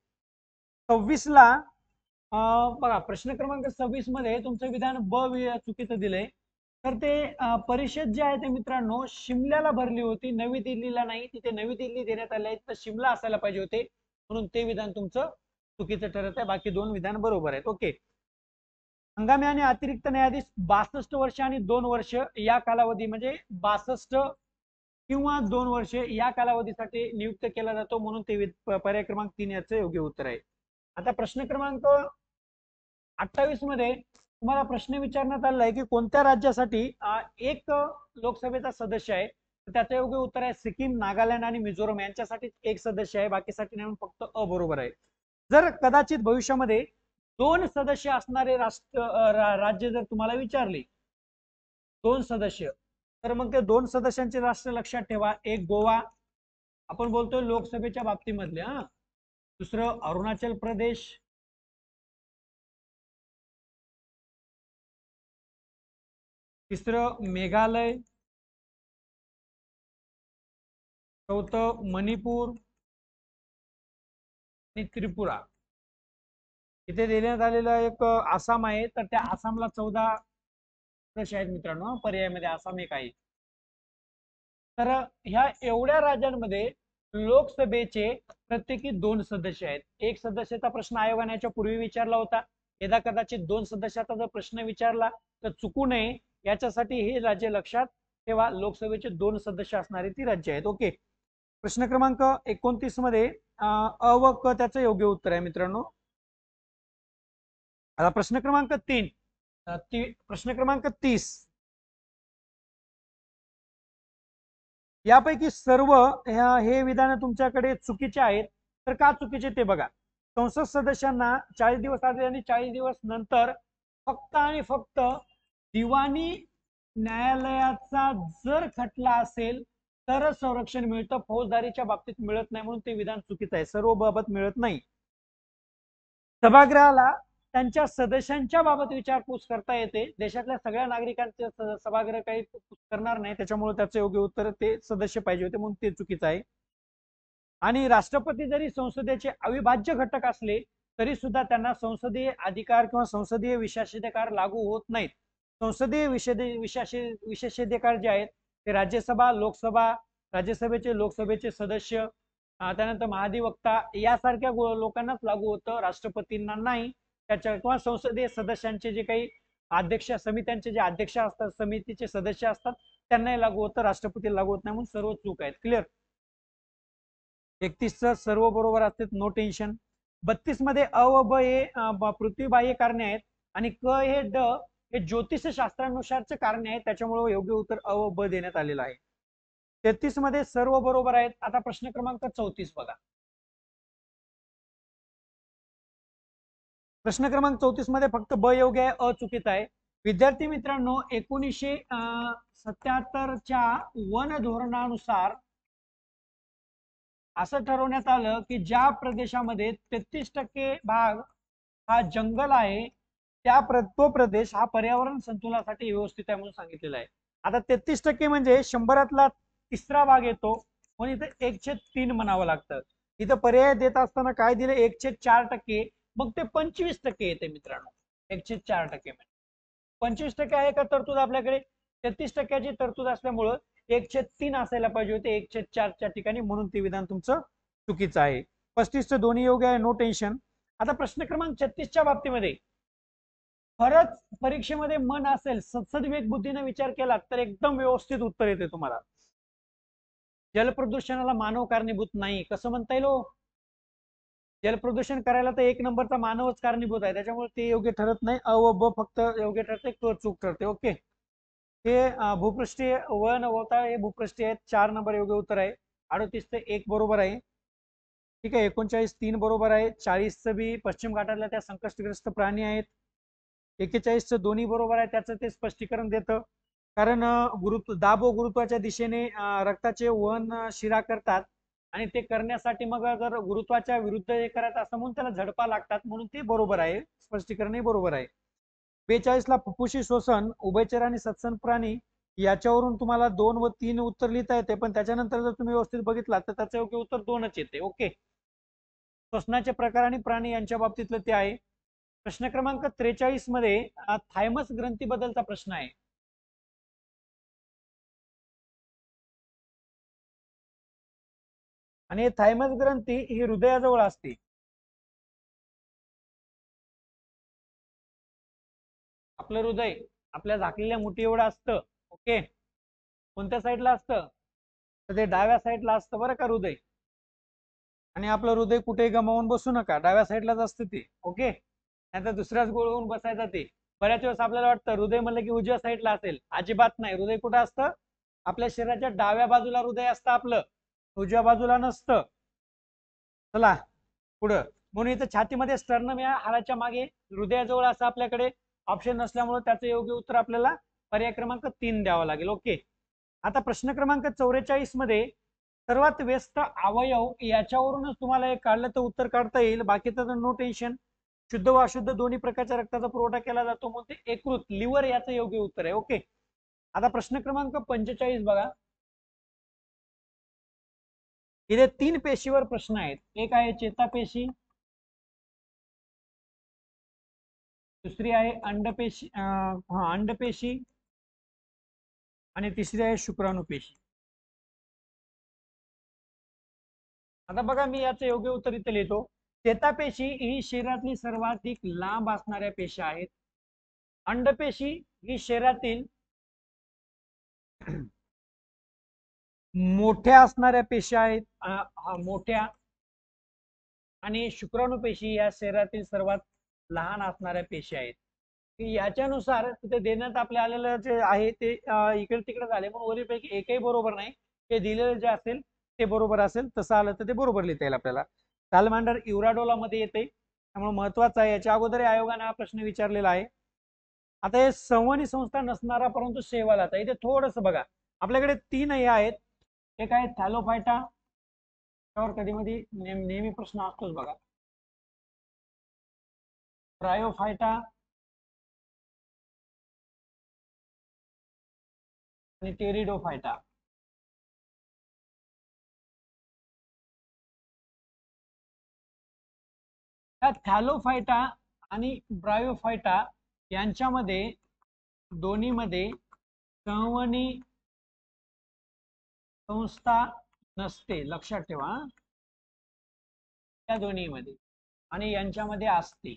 26ला बघा, प्रश्न क्रमांक 26 मध्ये तुमचं विधान ब चुकीचं दिलंय. तर ते परिषद जे आहे ते मित्रांनो शिमल्याला भरली होती, नवी दिल्लीला नाही. तिथे नवी दिल्ली देण्यात आले तर शिमला असायला पाहिजे होते, म्हणून ते विधान तुमचं चुकीचं ठरत आहे. बाकी दोन विधान बरोबर आहेत. ओके. हंगामी आणि अतिरिक्त न्यायाधीश 62 वर्ष आणि 2 वर्ष या कालावधी, म्हणजे 62 किंवा 2 वर्ष या कालावधीसाठी नियुक्त केला जातो, म्हणून ते पर्याय क्रमांक 3 याचं योग्य उत्तर आहे. आता प्रश्न क्रमांक 28 मध्ये तुम्हाला प्रश्न विचारण्यात आलेला आहे की कोणत्या राज्यासाठी एक लोकसभेचा सदस्य आहे, तर त्याचं योग्य उत्तर आहे सिक्कीम, नागालँड आणि मिझोरम यांच्यासाठी एक सदस्य आहे, बाकीसाठी नाही, फक्त अ बरोबर आहे. जर कदाचित भविष्यामध्ये 2 सदस्य असणारे राज्य जर तुम्हाला विचारले 2 सदस्य, तर मग ते 2 सदस्यांचे राष्ट्र लक्षात ठेवा. एक गोवा, आपण बोलतोय लोकसभेच्या बाबतीमधले. दुसरं अरुणाचल प्रदेश, तिसरं मेघालय, चौथं मणिपूर आणि त्रिपुरा. इथे देण्यात आलेला एक आसाम आहे, तर त्या आसामला 14 सदस्य आहेत मित्रांनो. पर्यायामध्ये आसाम एक आहे. तर ह्या एवढ्या राज्यांमध्ये लोकसभेचे प्रत्येकी 2 सदस्य आहेत. एक सदस्याचा प्रश्न आयोगाने याच्या पूर्वी विचारला होता. यदा कदाचित 2 सदस्याचा जर प्रश्न विचारला तर चुकू नये, याच्यासाठी हे राज्य लक्षात तेव्हा लोकसभेचे 2 सदस्य असणारी ती राज्य आहेत. ओके. प्रश्न क्रमांक 29 मध्ये अ व क त्याचं योग्य उत्तर आहे मित्रांनो. आता प्रश्न क्रमांक 3, प्रश्न क्रमांक 30, यापैकी सर्व हे विधान तुमच्याकडे चुकीचे आहेत. तर का चुकीचे ते बघा. संसद सदस्यांना 40 दिवस आधी आणि 40 दिवस नंतर फक्त आणि फक्त दिवाणी न्यायालयाचा जर खटला असेल तर संरक्षण मिळतं, फौजदारीच्या बाबतीत मिळत नाही, म्हणून ते विधान चुकीचं आहे. सर्व बाबत मिळत नाही. सभागृहाला त्यांच्या सदस्यांच्या बाबत विचारपूस करता येते. देशातल्या सगळ्या नागरिकांचे सभागृह काही करणार नाही, त्याच्यामुळे त्याचं योग्य उत्तर ते सदस्य पाहिजे होते, म्हणून ते चुकीचं आहे. आणि राष्ट्रपती जरी संसदेचे अविभाज्य घटक असले तरी सुद्धा त्यांना संसदीय अधिकार किंवा संसदीय विशेषाधिकार लागू होत नाहीत. संसदीय विशेषाधिकार जे आहेत ते राज्यसभा, लोकसभा, राज्यसभेचे लोकसभेचे सदस्य, त्यानंतर महाधिवक्ता यासारख्या लोकांनाच लागू होतं, राष्ट्रपतींना नाही. त्याच्या किंवा संसदीय सदस्यांचे जे काही अध्यक्ष समित्यांचे जे अध्यक्ष असतात, समितीचे सदस्य असतात, त्यांनाही लागू होतं, राष्ट्रपतीला लागू होत नाही, म्हणून सर्व चूक आहेत. क्लिअर. 31 सर्व बरोबर असते, नो टेन्शन. 32 मध्ये अ व ब हे पृथ्वीबाह्य कारणे आहेत आणि क हे ड हे ज्योतिषशास्त्रानुसारचे कारणे आहेत, त्याच्यामुळे योग्य उत्तर अ व ब देण्यात आलेलं आहे. 33 मध्ये सर्व बरोबर आहेत. आता प्रश्न क्रमांक 34 बघा. प्रश्न क्रमांक 34 मध्ये फक्त ब योग्य आहे, अ चुकीचा आहे. विद्यार्थी मित्रांनो, 1977च्या वन धोरणानुसार असं ठरवण्यात आलं की ज्या प्रदेशामध्ये 33% भाग हा जंगल आहे तो प्रदेश हा पर्यावरण संतुलनासाठी व्यवस्थित आहे म्हणून सांगितलेला आहे. आता 33% म्हणजे 100तला तिसरा भाग येतो म्हणून इथे 1/3 म्हणावं लागतं. इथं पर्याय देत असताना काय दिले 1/4%, मग ते 25% येते मित्रांनो. 1/4% म्हणजे 25% आहे का तरतूद आपल्याकडे, 33%ची तरतूद असल्यामुळं 1/3 असायला पाहिजे होते 1/4च्या ठिकाणी, म्हणून ते विधान तुमचं चुकीचं आहे. 35 दोन्ही योग्य आहे, नो टेन्शन. आता प्रश्न क्रमांक 36च्या बाबतीमध्ये खरंच परीक्षेमध्ये मन असेल, सद्विवेक बुद्धीने विचार केला तर एकदम व्यवस्थित उत्तर येते तुम्हाला. जलप्रदूषणाला मानव कारणीभूत नाही कसं म्हणता येईल? जलप्रदूषण करायला तर 1 नंबरचा मानवच कारणीभूत आहे, त्याच्यामुळे ते योग्य ठरत नाही. अ व ब फक्त योग्य ठरते, क चूक ठरते. ओके, हे भूपृष्ठीय व न होता हे भूपृष्ठीय आहेत. 4 नंबर योग्य उत्तर आहे. 38 1 बरोबर आहे. ठीक आहे, 39 3 बरोबर आहे. 40 बी पश्चिम घाटातल्या त्या संकटग्रस्त प्राणी आहेत. 41 दोन्ही बरोबर आहे, त्याचं ते स्पष्टीकरण देतं. कारण दाब व गुरुत्वाच्या दिशेने रक्ताचे वहन शिरा करतात आणि ते करण्यासाठी मग जर गुरुत्वाच्या विरुद्ध हे करायचं असं म्हणून त्याला झडपा लागतात, म्हणून ते बरोबर आहे, स्पष्टीकरणही बरोबर आहे. 42 फुफ्फुसी श्वसन, उभयचर आणि सस्तन प्राणी याच्यावरून तुम्हाला 2 व 3 उत्तर लिहिता येते, पण त्याच्यानंतर जर तुम्ही व्यवस्थित बघितला तर त्याचं योग्य उत्तर 2च येते. ओके, श्वसनाचे प्रकार आणि प्राणी यांच्या बाबतीतलं ते आहे. प्रश्न क्रमांक 43 मध्ये थायमस ग्रंथी बद्दलचा प्रश्न आहे. आणि थायमस ग्रंथी ही हृदयाजवळ असते. आपलं हृदय आपल्या झाकलेल्या मुठी एवढं असतं. ओके, कोणत्या साईडला असतं तर ते डाव्या साईडला असतं बरं का हृदय. आणि आपलं हृदय कुठे गमावून बसू नका, डाव्या साईडलाच असतं ते. ओके, नाहीतर दुसऱ्याच गोळवून बसायचं ते. बऱ्याच वेळेस आपल्याला वाटतं हृदय म्हणलं की उजव्या साईडला असेल, अजिबात नाही. हृदय कुठं असतं? आपल्या शरीराच्या डाव्या बाजूला हृदय असतं आपलं, उजव्या बाजूला नसतं. चला पुढं. म्हणून इथं छातीमध्ये स्टर्नम या हाडाच्या मागे हृदयाजवळ असं आपल्याकडे ऑप्शन नसल्यामुळे त्याचं योग्य उत्तर आपल्याला पर्याय क्रमांक 3 द्यावा लागेल. ओके, आता प्रश्न क्रमांक 44 मध्ये सर्वात व्यस्त अवयव याच्यावरूनच तुम्हाला एक काढलं तर उत्तर काढता येईल, बाकीचं नो टेन्शन. शुद्ध व अशुद्ध दोन्ही प्रकारच्या रक्ताचा पुरवठा केला जातो म्हणून ते यकृत, लिव्हर याचं योग्य उत्तर आहे. ओके, आता प्रश्न क्रमांक 45 बघा. इथे 3 पेशीवर प्रश्न आहेत. एक आहे चेतापेशी, दुसरी आहे अंडपेशी अंडपेशी आणि तिसरी आहे शुक्राणुपेशी. आता बघा मी याचं योग्य उत्तर इथे लिहितो. चेतापेशी ही शरीरातली सर्वाधिक लांब असणाऱ्या पेशी आहेत. अंडपेशी ही शरीरातील मोठ्या असणाऱ्या पेशी आहेत, मोठ्या. आणि शुक्राणुपेशी या शरीरातील सर्वात लहान असणाऱ्या पेशी आहेत. याच्यानुसार तिथे देण्यात आपल्या आलेलं जे आहे ते इकडे तिकडे झाले, पण वरीलपैकी एकही बरोबर नाही. ते दिलेलं जे असेल ते बरोबर असेल, तसं आलं तर ते बरोबर लिहिता येईल आपल्याला. सालमांडर इवराडोला मध्ये येते, त्यामुळे महत्वाचं आहे. याच्या अगोदर आयोगाने हा प्रश्न विचारलेला आहे. आता हे संवहनी संस्था नसणारा परंतु शैवालाचा, इथे थोडस बघा. आपल्याकडे 3 हे आहेत. एक आहे थॅलोफायटा, त्यावर कधी मध्ये नेहमी प्रश्न असतोच बघा. ब्रायोफायटा आणि टेरिडोफायटा. त्या थॅलोफायटा आणि ब्रायोफायटा यांच्यामध्ये दोन्हीमध्ये संवहनी संस्था नसते, लक्षात ठेवा. त्या दोन्हीमध्ये आणि यांच्यामध्ये असते.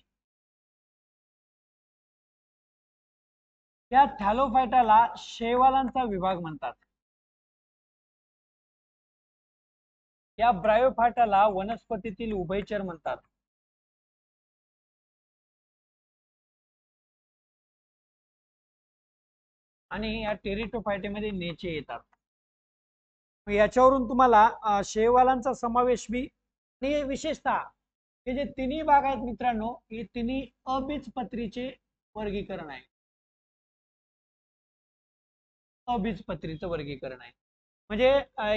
त्या थॅलोफायटाला शैवालांचा विभाग म्हणतात. या ब्रायोफायटाला वनस्पतीतील उभयचर म्हणतात. आणि या टेरिटोफायटेमध्ये नेचे येतात. याच्यावरून तुम्हाला शैवालांचा समावेश बी आणि विशेषतः हे जे तिन्ही भाग आहेत मित्रांनो, हे तिन्ही अबीजपत्रीचे वर्गीकरण आहे. अबीजपत्रीचं वर्गीकरण आहे. म्हणजे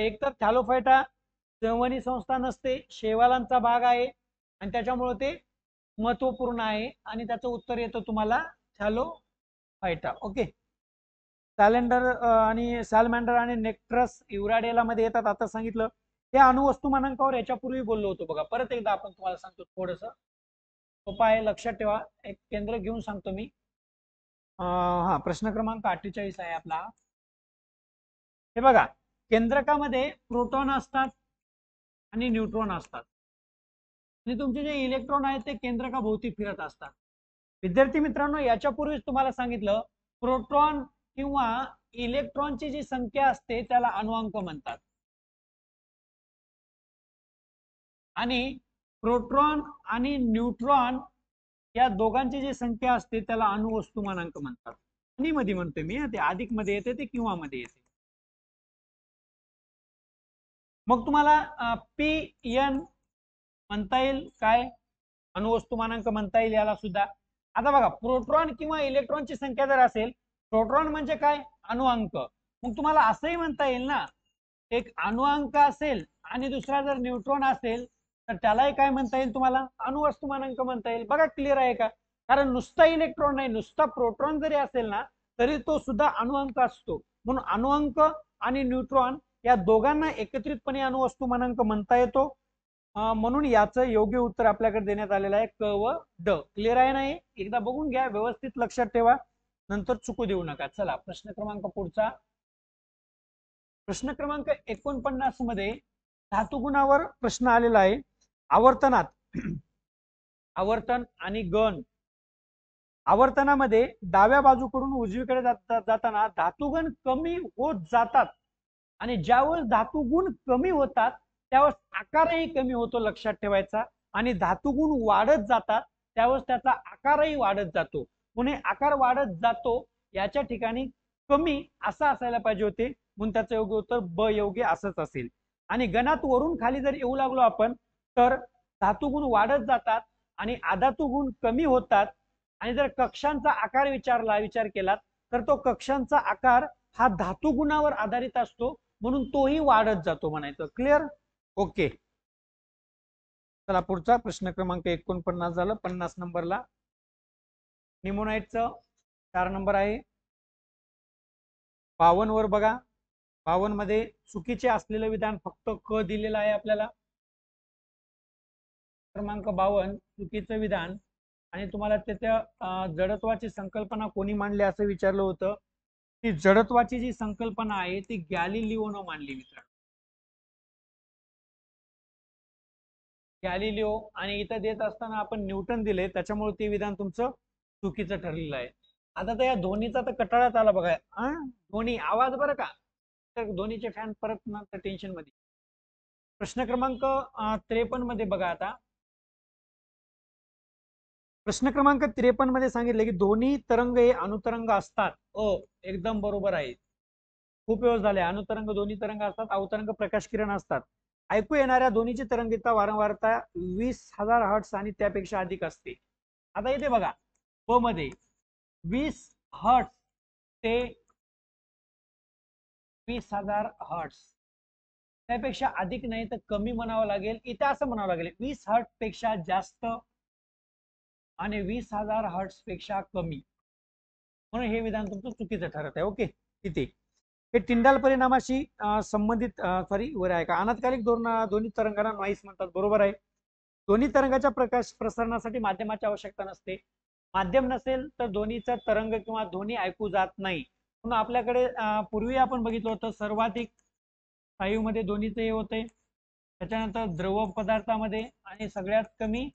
एकतर थॅलोफायटा संवहनी संस्था नसते, शैवालांचा भाग आहे आणि त्याच्यामुळे ते महत्वपूर्ण आहे आणि त्याचं उत्तर येतं तुम्हाला थॅलो फायटा. ओके. सॅलमँडर आणि नेक्ट्रस युराडेला मध्ये येतात. आता सांगितलं हे अणुवस्तुमानांकावर याच्यापूर्वी बोललो होतो बघा. परत एकदा आपण तुम्हाला सांगतो, थोडस सोपा आहे, लक्षात ठेवा. एक केंद्र घेऊन सांगतो मी. हा प्रश्न क्रमांक 48 आहे आपला. हे बघा, केंद्रकामध्ये प्रोटॉन असतात आणि न्यूट्रॉन असतात आणि तुमचे जे इलेक्ट्रॉन आहेत ते केंद्रकाभोवती फिरत असतात. विद्यार्थी मित्रांनो, याच्यापूर्वीच तुम्हाला सांगितलं, प्रोटॉन किंवा इलेक्ट्रॉनची जी संख्या असते त्याला अणुअंक म्हणतात आणि प्रोटॉन आणि न्यूट्रॉन या दोघांची जी संख्या असते त्याला अणुवस्तुमानांक म्हणतात. आणि मध्ये म्हणतोय मी, ते अधिक मध्ये येते ते किंवा मध्ये येते. मग तुम्हाला पी एन म्हणता येईल काय, अणुवस्तुमानांक म्हणता येईल याला सुद्धा. आता बघा, प्रोटॉन किंवा इलेक्ट्रॉनची संख्या जर असेल, प्रोटॉन म्हणजे काय, अणुअंक, मग तुम्हाला असंही म्हणता येईल ना, एक अणुअंक असेल आणि दुसरा जर न्यूट्रॉन असेल तर त्यालाही काय म्हणता येईल, तुम्हाला अणुवस्तुमानांक म्हणता येईल. बघा क्लिअर आहे का. कारण नुसता इलेक्ट्रॉन नाही, नुसता प्रोटॉन जरी असेल ना तरी तो सुद्धा अणुअंक असतो. म्हणून अणुअंक आणि न्यूट्रॉन या दोघांना एकत्रितपणे अणुवस्तुमानांक म्हणता येतो. म्हणून याचं योग्य उत्तर आपल्याकडे देण्यात आलेलं आहे, क व ड. क्लिअर आहे नाही, एकदा बघून घ्या, व्यवस्थित लक्षात ठेवा, नंतर चुकू देऊ नका. चला प्रश्न क्रमांक पुढचा. प्रश्न क्रमांक 49 मध्ये धातुगुणावर प्रश्न आलेला आहे. आवर्तनात आवर्तन आणि गण. आवर्तनामध्ये डाव्या बाजूकडून उजवीकडे जाताना धातुगण कमी होत जातात आणि ज्यावेळेस धातुगुण कमी होतात त्यावेळेस आकारही कमी होतो, लक्षात ठेवायचा. आणि धातुगुण वाढत जातात त्यावेळेस त्याचा आकारही वाढत जातो. म्हणून आकार वाढत जातो याच्या ठिकाणी कमी असं असायला पाहिजे होते, म्हणून त्याचं योग्य उत्तर ब योग्य असंच असेल. आणि गणात वरून खाली जर येऊ लागलो आपण तर धातुगुण वाढत जातात आणि अधातुगुण कमी होतात. आणि जर कक्षांचा आकार विचार केला तर तो कक्षांचा आकार हा धातुगुणावर आधारित असतो, म्हणून तोही वाढत जातो म्हणायचं. क्लिअर. ओके. चला पुढचा प्रश्न क्रमांक 49 झालं. 50 नंबरला निमोनाइटचं 4 नंबर आहे. 52 वर बघा, 52 मध्ये चुकीचे असलेलं विधान फक्त क दिलेलं आहे आपल्याला. क्रमांक 52 चुकीचं विधान. आणि तुम्हाला त्याच्या जडत्वाची संकल्पना कोणी मांडली असं विचारलं होतं. ती जडत्वाची जी संकल्पना आहे ती गॅलिलिओने मांडली मित्रांनो. गॅलिलिओ. आणि इथं देत असताना आपण न्यूटन दिले, त्याच्यामुळे ते विधान तुमचं चुकीचं ठरलेलं आहे. आता तर या धोनीचा तर कटाळाच आला बघा. धोनी आवाज बरं का, तर धोनीचे फॅन परत नंतर टेन्शन मध्ये. प्रश्न क्रमांक 53 मध्ये बघा. आता प्रश्न क्रमांक 53 मध्ये सांगितले की दोन्ही तरंग हे अनुतरंग असतात. एकदम बरोबर आहे, खूप वेळ झाले. अनुतरंग दोन्ही तरंग असतात, अवतरंग प्रकाश किरण असतात. ऐकू येणाऱ्या दोन्हीची तरंगीता वारंवारता 20,000 हर्ट्स आणि त्यापेक्षा अधिक असते. आता इथे बघा, ब मध्ये 20 हर्ट्स ते 20,000 हर्ट्स, त्यापेक्षा अधिक नाही तर कमी म्हणावं लागेल. इथे असं म्हणावं लागेल 20 हर्ट्स पेक्षा जास्त आणि 20,000 हर्ट्स पेक्षा कमी, म्हणून हे विधान तुमचं चुकीचं ठरत आहे. ओके. इथे हे टिंडाल परिणामाशी संबंधित वर आहे का. अनात्कालिक दोन्ही तरंगांना नॉईस म्हणतात. बरोबर आहे. दोन्ही तरंगाच्या प्रकाश प्रसारणासाठी माध्यमाची आवश्यकता नसते. माध्यम नसेल तर दोन्हीचा तरंग किंवा ध्वनी ऐकू जात नाही. म्हणून आपल्याकडे पूर्वी आपण बघितलं होतं सर्वाधिक वायूमध्ये ध्वनीचं हे होते, त्याच्यानंतर द्रव पदार्थामध्ये आणि सगळ्यात कमी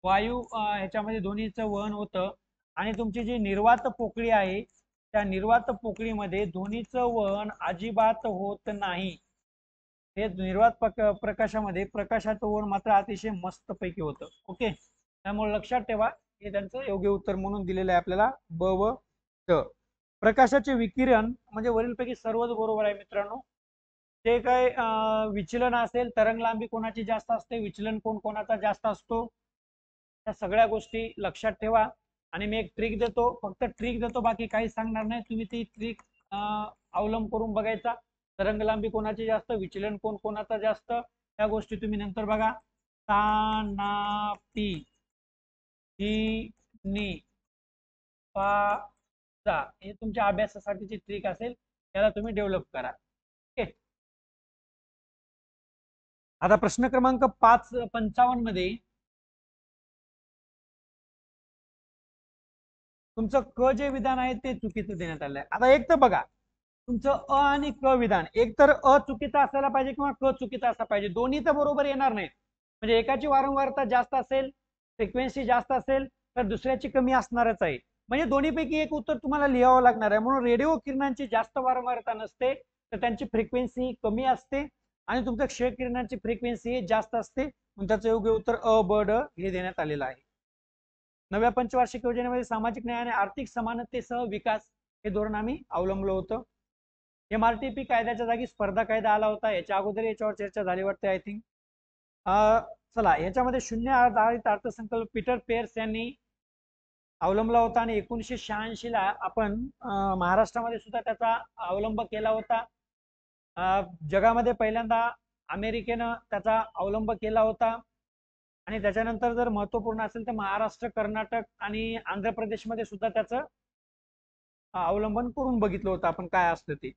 वायू ह्याच्यामध्ये ध्वनीचं वहन होतं. आणि तुमची जी निर्वात पोकळी आहे त्या निर्वात पोकळीमध्ये ध्वनीचं वहन अजिबात होत नाही. हे निर्वात प्रकाशामध्ये प्रकाशाचं वहन मात्र अतिशय मस्त पैकी होतं. ओके. त्यामुळे लक्षात ठेवा, हे त्यांचं योग्य उत्तर म्हणून दिलेलं आहे आपल्याला, ब व ट. प्रकाशाचे विकिरण म्हणजे वरीलपैकी सर्वच बरोबर आहे मित्रांनो. जे काय विचलन असेल, तरंग लांबी कोणाची जास्त असते, विचलन कोण कोणाचा जास्त असतो, त्या सगळ्या गोष्टी लक्षात ठेवा. आणि मी एक ट्रिक देतो, फक्त ट्रिक देतो, बाकी काही सांगणार नाही. तुम्ही ती ट्रिक अवलंब करून बघायचा. तरंग लांबी कोणाची जास्त, विचलन कोण कोणाचा जास्त, त्या गोष्टी तुम्ही नंतर बघा. तानापी ही नी पा जा हे तुमच्या अभ्यासासाठीची ट्रिक असेल, त्याला तुम्ही डेव्हलप करा. ओके. आता प्रश्न क्रमांक 55 मध्ये तुमचं क जे विधान आहे ते चुकीचं देण्यात आलंय. आता एक तर बघा, तुमचं अ आणि क विधान एक तर अ चुकीचा असायला पाहिजे किंवा क चुकीचा असला पाहिजे, दोन्ही तर बरोबर येणार नाहीत. म्हणजे एकाची वारंवारता जास्त असेल, फ्रिक्वेन्सी जास्त असेल, तर दुसऱ्याची कमी असणारच आहे. म्हणजे दोन्हीपैकी एक उत्तर तुम्हाला लिहावं लागणार आहे. म्हणून रेडिओ किरणांची जास्त वारंवारता नसते, तर त्यांची फ्रिक्वेन्सी कमी असते आणि तुमच्या क्ष किरणांची फ्रिक्वेन्सी जास्त असते. म्हणून त्याचं योग्य उत्तर अ ब ड हे देण्यात आलेलं आहे. नव्या पंचवार्षिक योजनेमध्ये सामाजिक न्याय आणि आर्थिक समानतेसह विकास हे धोरण आम्ही अवलंबलं होतं. MRTP कायद्याच्या जागी स्पर्धा कायदा आला होता. याच्या अगोदर याच्यावर चर्चा झाली वाटते आय थिंक. चला, याच्यामध्ये शून्य आधारित अर्थसंकल्प पीटर पेर्स यांनी अवलंबला होता आणि 1986 ला आपण महाराष्ट्रामध्ये सुद्धा त्याचा अवलंब केला होता. जगामध्ये पहिल्यांदा अमेरिकेनं त्याचा अवलंब केला होता आणि त्याच्यानंतर जर महत्वपूर्ण असेल तर महाराष्ट्र, कर्नाटक आणि आंध्र प्रदेशमध्ये सुद्धा त्याचं अवलंबन करून बघितलं होतं आपण काय असतं ते.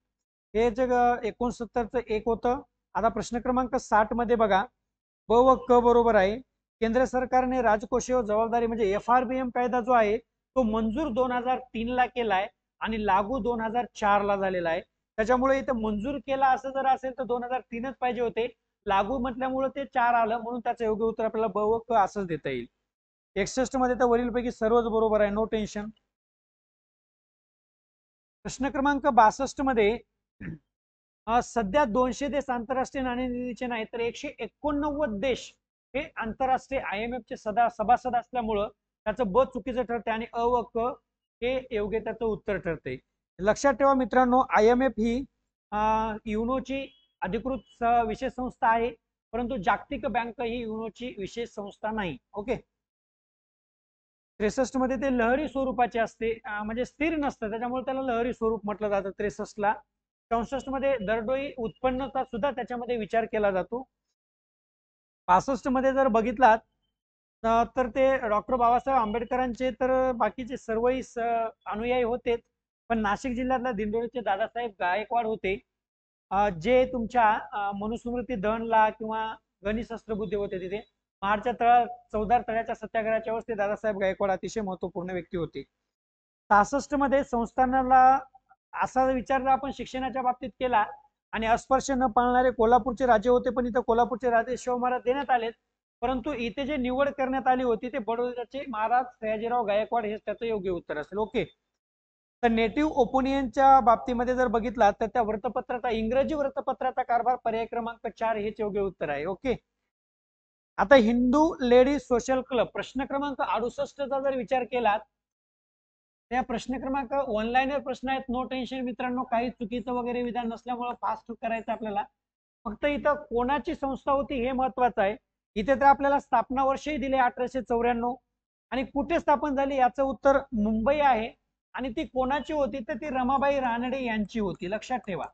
हे जे 69चं एक होतं. आता प्रश्न क्रमांक 60 मध्ये बघा, ब व क बरोबर आहे. केंद्र सरकारने राजकोषीय जबाबदारी म्हणजे FRBM कायदा जो आहे तो मंजूर 2003 ला केलाय आणि लागू 2004 ला झालेला आहे. त्याच्यामुळे इथं मंजूर केला असं जर असेल तर 2003च पाहिजे होते. लागू म्हटल्यामुळे ते 4 आलं, म्हणून त्याचं योग्य उत्तर आपल्याला ब व क असंच देता येईल. 61 मध्ये तर वरीलपैकी सर्वच बरोबर आहे, नो टेन्शन. प्रश्न क्रमांक 62 मध्ये सध्या 200 देश आंतरराष्ट्रीय नाणेनिधीचे नाही तर 189 देश हे आंतरराष्ट्रीय IMF चे सभासद असल्यामुळं त्याचं ब चुकीचं ठरते आणि अ व क हे योग्य त्याचं उत्तर ठरते. लक्षात ठेवा मित्रांनो, IMF ही युनोची अधिकृत विशेष संस्था आहे, परंतु जागतिक बँक ही युनोची विशेष संस्था नाही. ओके. 63 मध्ये ते लहरी स्वरूपाचे असते, म्हणजे स्थिर नसतं, त्याच्यामुळे त्याला लहरी स्वरूप म्हटलं जातं 63 ला. 64 मध्ये दरडोई उत्पन्नाचा सुद्धा त्याच्यामध्ये विचार केला जातो. 65 मध्ये जर बघितलात तर ते डॉक्टर बाबासाहेब आंबेडकरांचे तर बाकीचे सर्वही अनुयायी होते, पण नाशिक जिल्ह्यातल्या दिंडोरीचे दादासाहेब गायकवाड होते, जे तुमच्या मनुस्मृती दहनला किंवा गणेश शस्त्रबुद्धी होते तिथे. महाडच्या चौदार तळ्याच्या सत्याग्रहाच्या वेळेस ते दादासाहेब गायकवाड अतिशय महत्वपूर्ण व्यक्ती होते. 66 मध्ये संस्थानाला असा विचार जर आपण शिक्षणाच्या बाबतीत केला आणि अस्पृश्य न पाळणारे कोल्हापूरचे राजे होते, पण इथं कोल्हापूरचे राजे शिवाजी महाराज देण्यात आले, परंतु इथे जे निवड करण्यात आली होती ते बडोद्याचे महाराज सयाजीराव गायकवाड हे त्याचं योग्य उत्तर असेल. ओके. तर नेटिव्ह ओपिनियनच्या बाबतीमध्ये जर बघितला तर त्या वृत्तपत्राचा, इंग्रजी वृत्तपत्राचा कारभार पर्याय क्रमांक 4 हेच योग्य उत्तर आहे. ओके. आता हिंदू लेडीज सोशल क्लब प्रश्न क्रमांक 68 चा जर विचार केला, त्या प्रश्न क्रमांक ऑनलाईनवर प्रश्न आहेत, नो टेन्शन मित्रांनो, काही चुकीचं वगैरे विधान नसल्यामुळे फास्ट करायचं आपल्याला. फक्त इथं कोणाची संस्था होती हे महत्वाचं आहे. इथे तर आपल्याला स्थापना वर्षही दिले 1894 आणि कुठे स्थापन झाली याचं उत्तर मुंबई आहे. आणि ती कोणाची होती तर ती रमाबाई रानडे यांची होती, लक्षात ठेवा.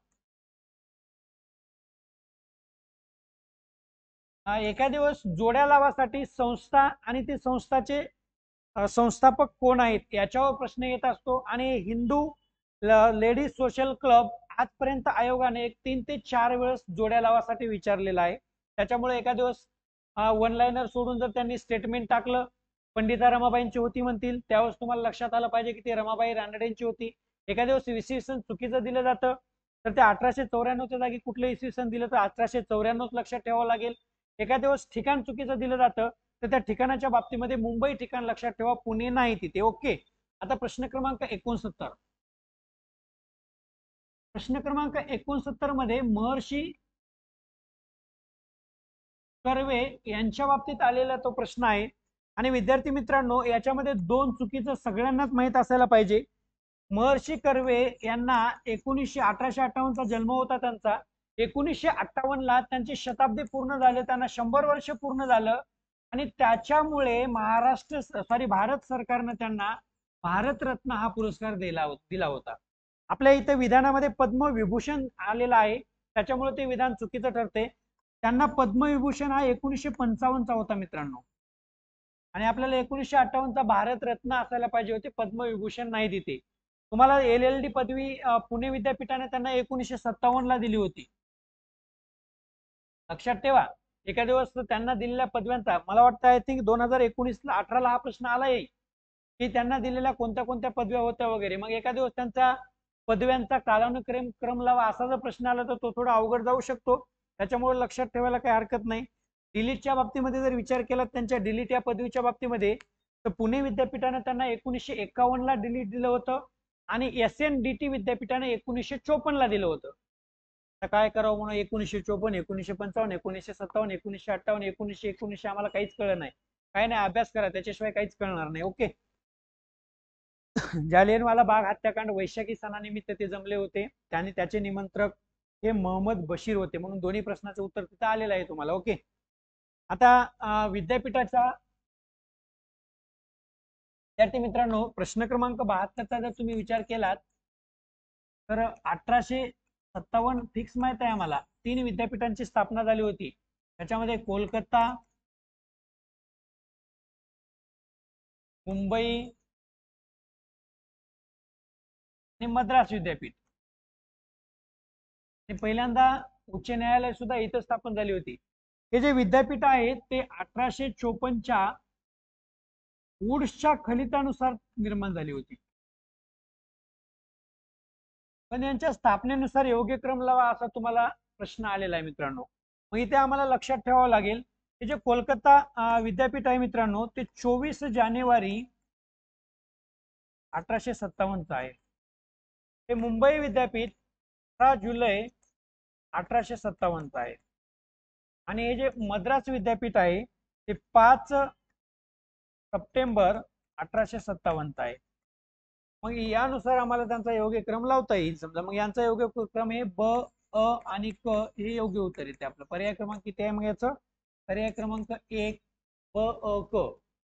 एका दिवस जोड्या लावासाठी संस्था आणि ती संस्थाचे संस्थापक कोण आहेत याच्यावर प्रश्न येत असतो. आणि हिंदू लेडीज सोशल क्लब आजपर्यंत आयोगाने 3 ते 4 वेळेस जोड्या लावासाठी विचारलेला आहे. त्याच्यामुळे एका दिवस वन लाईनर सोडून जर त्यांनी स्टेटमेंट टाकलं पंडिता रमाबाईंची होती म्हणतील, त्यावेळेस तुम्हाला लक्षात आलं पाहिजे की ती रमाबाई रानडेंची होती. एका दिवस इसवी सन चुकीचं दिलं जातं तर ते 1894च्या जागी कुठलं इसवी सन दिलं तर 1894 लक्षात ठेवावं लागेल. एका दिवस ठिकाण चुकीचं दिलं जातं तर त्या ठिकाणाच्या बाबतीमध्ये मुंबई ठिकाण लक्षात ठेवा, पुणे नाही तिथे. ओके. आता प्रश्न क्रमांक 69. प्रश्न क्रमांक 69 मध्ये महर्षी कर्वे यांच्या बाबतीत आलेला तो प्रश्न आहे. आणि विद्यार्थी मित्रांनो, याच्यामध्ये 2 चुकीचं सगळ्यांनाच माहित असायला पाहिजे. महर्षी कर्वे यांना 1858 चा जन्म होता त्यांचा. 1958 ला त्यांची शताब्दी पूर्ण झाले, त्यांना 100 वर्ष पूर्ण झालं आणि त्याच्यामुळे भारत सरकारनं त्यांना भारतरत्न हा पुरस्कार दिला होता. आपल्या इथे विधानामध्ये पद्मविभूषण आलेला आहे, त्याच्यामुळे ते विधान चुकीचं ठरते. त्यांना पद्मविभूषण हा 1955 चा होता मित्रांनो. आणि आपल्याला 1958चा भारतरत्न असायला पाहिजे होते, पद्मविभूषण नाही तिथे. तुम्हाला LLD पदवी पुणे विद्यापीठाने त्यांना 1957ला दिली होती. लक्षात ठेवा. एका दिवस त्यांना दिलेल्या पदव्यांचा मला वाटतं आय थिंक 2019-18ला हा प्रश्न आला येईल की त्यांना दिलेल्या कोणत्या कोणत्या पदव्या होत्या वगैरे. मग एका दिवस त्यांचा पदव्यांचा कालानुक्रम लावा असा जर प्रश्न आला तर तो थोडा अवघड जाऊ शकतो. त्याच्यामुळे लक्षात ठेवायला काही हरकत नाही. डिलीटच्या बाबतीमध्ये जर विचार केला त्यांच्या डिलीट या पदवीच्या बाबतीमध्ये, तर पुणे विद्यापीठाने त्यांना 1951ला डिलीट दिलं होतं आणि SNDT विद्यापीठाने 1954ला दिलं होतं. आता काय करावं म्हणून 1954, 1955, 1957, 1958, 1919 आम्हाला काहीच कळलं नाही. काय नाही, अभ्यास करा, त्याच्याशिवाय काहीच कळणार नाही. ओके. जालियनवाला बाग हत्याकांड वैशाखी सणानिमित्त ते जमले होते आणि त्याचे निमंत्रक हे मोहम्मद बशीर होते, म्हणून दोन्ही प्रश्नाचं उत्तर तिथं आलेलं आहे तुम्हाला. ओके. आता विद्यापीठाचा विद्यार्थी मित्रांनो, प्रश्न क्रमांक 72चा जर तुम्ही विचार केलात तर 1857 फिक्स माहित आहे आम्हाला. 3 विद्यापीठांची स्थापना झाली होती. त्याच्यामध्ये कोलकाता, मुंबई आणि मद्रास विद्यापीठ. आणि पहिल्यांदा उच्च न्यायालय सुद्धा इथं स्थापन झाली होती. हे जे विद्यापीठ आहेत ते 1854च्या वुड्सच्या खलितानुसार निर्माण झाली होती. पण यांच्या स्थापनेनुसार योग्य क्रम लावा असा तुम्हाला प्रश्न आलेला आहे मित्रांनो. मग इथे आम्हाला लक्षात ठेवावं लागेल हे जे कोलकाता विद्यापीठ आहे मित्रांनो, ते 24 जानेवारी 1857 आहे. हे मुंबई विद्यापीठ 18 जुलै 1857 आहे. आणि हे जे मद्रास विद्यापीठ आहे ते 5 सप्टेंबर 1857 आहे. मग यानुसार आम्हाला त्यांचा योग्य क्रम लावता येईल. समजा मग यांचा योग्य क्रम हे ब, अ आणि क हे योग्य उत्तर येते आपलं. पर्याय क्रमांक किती आहे मग याचं? पर्याय क्रमांक 1 ब, अ, क.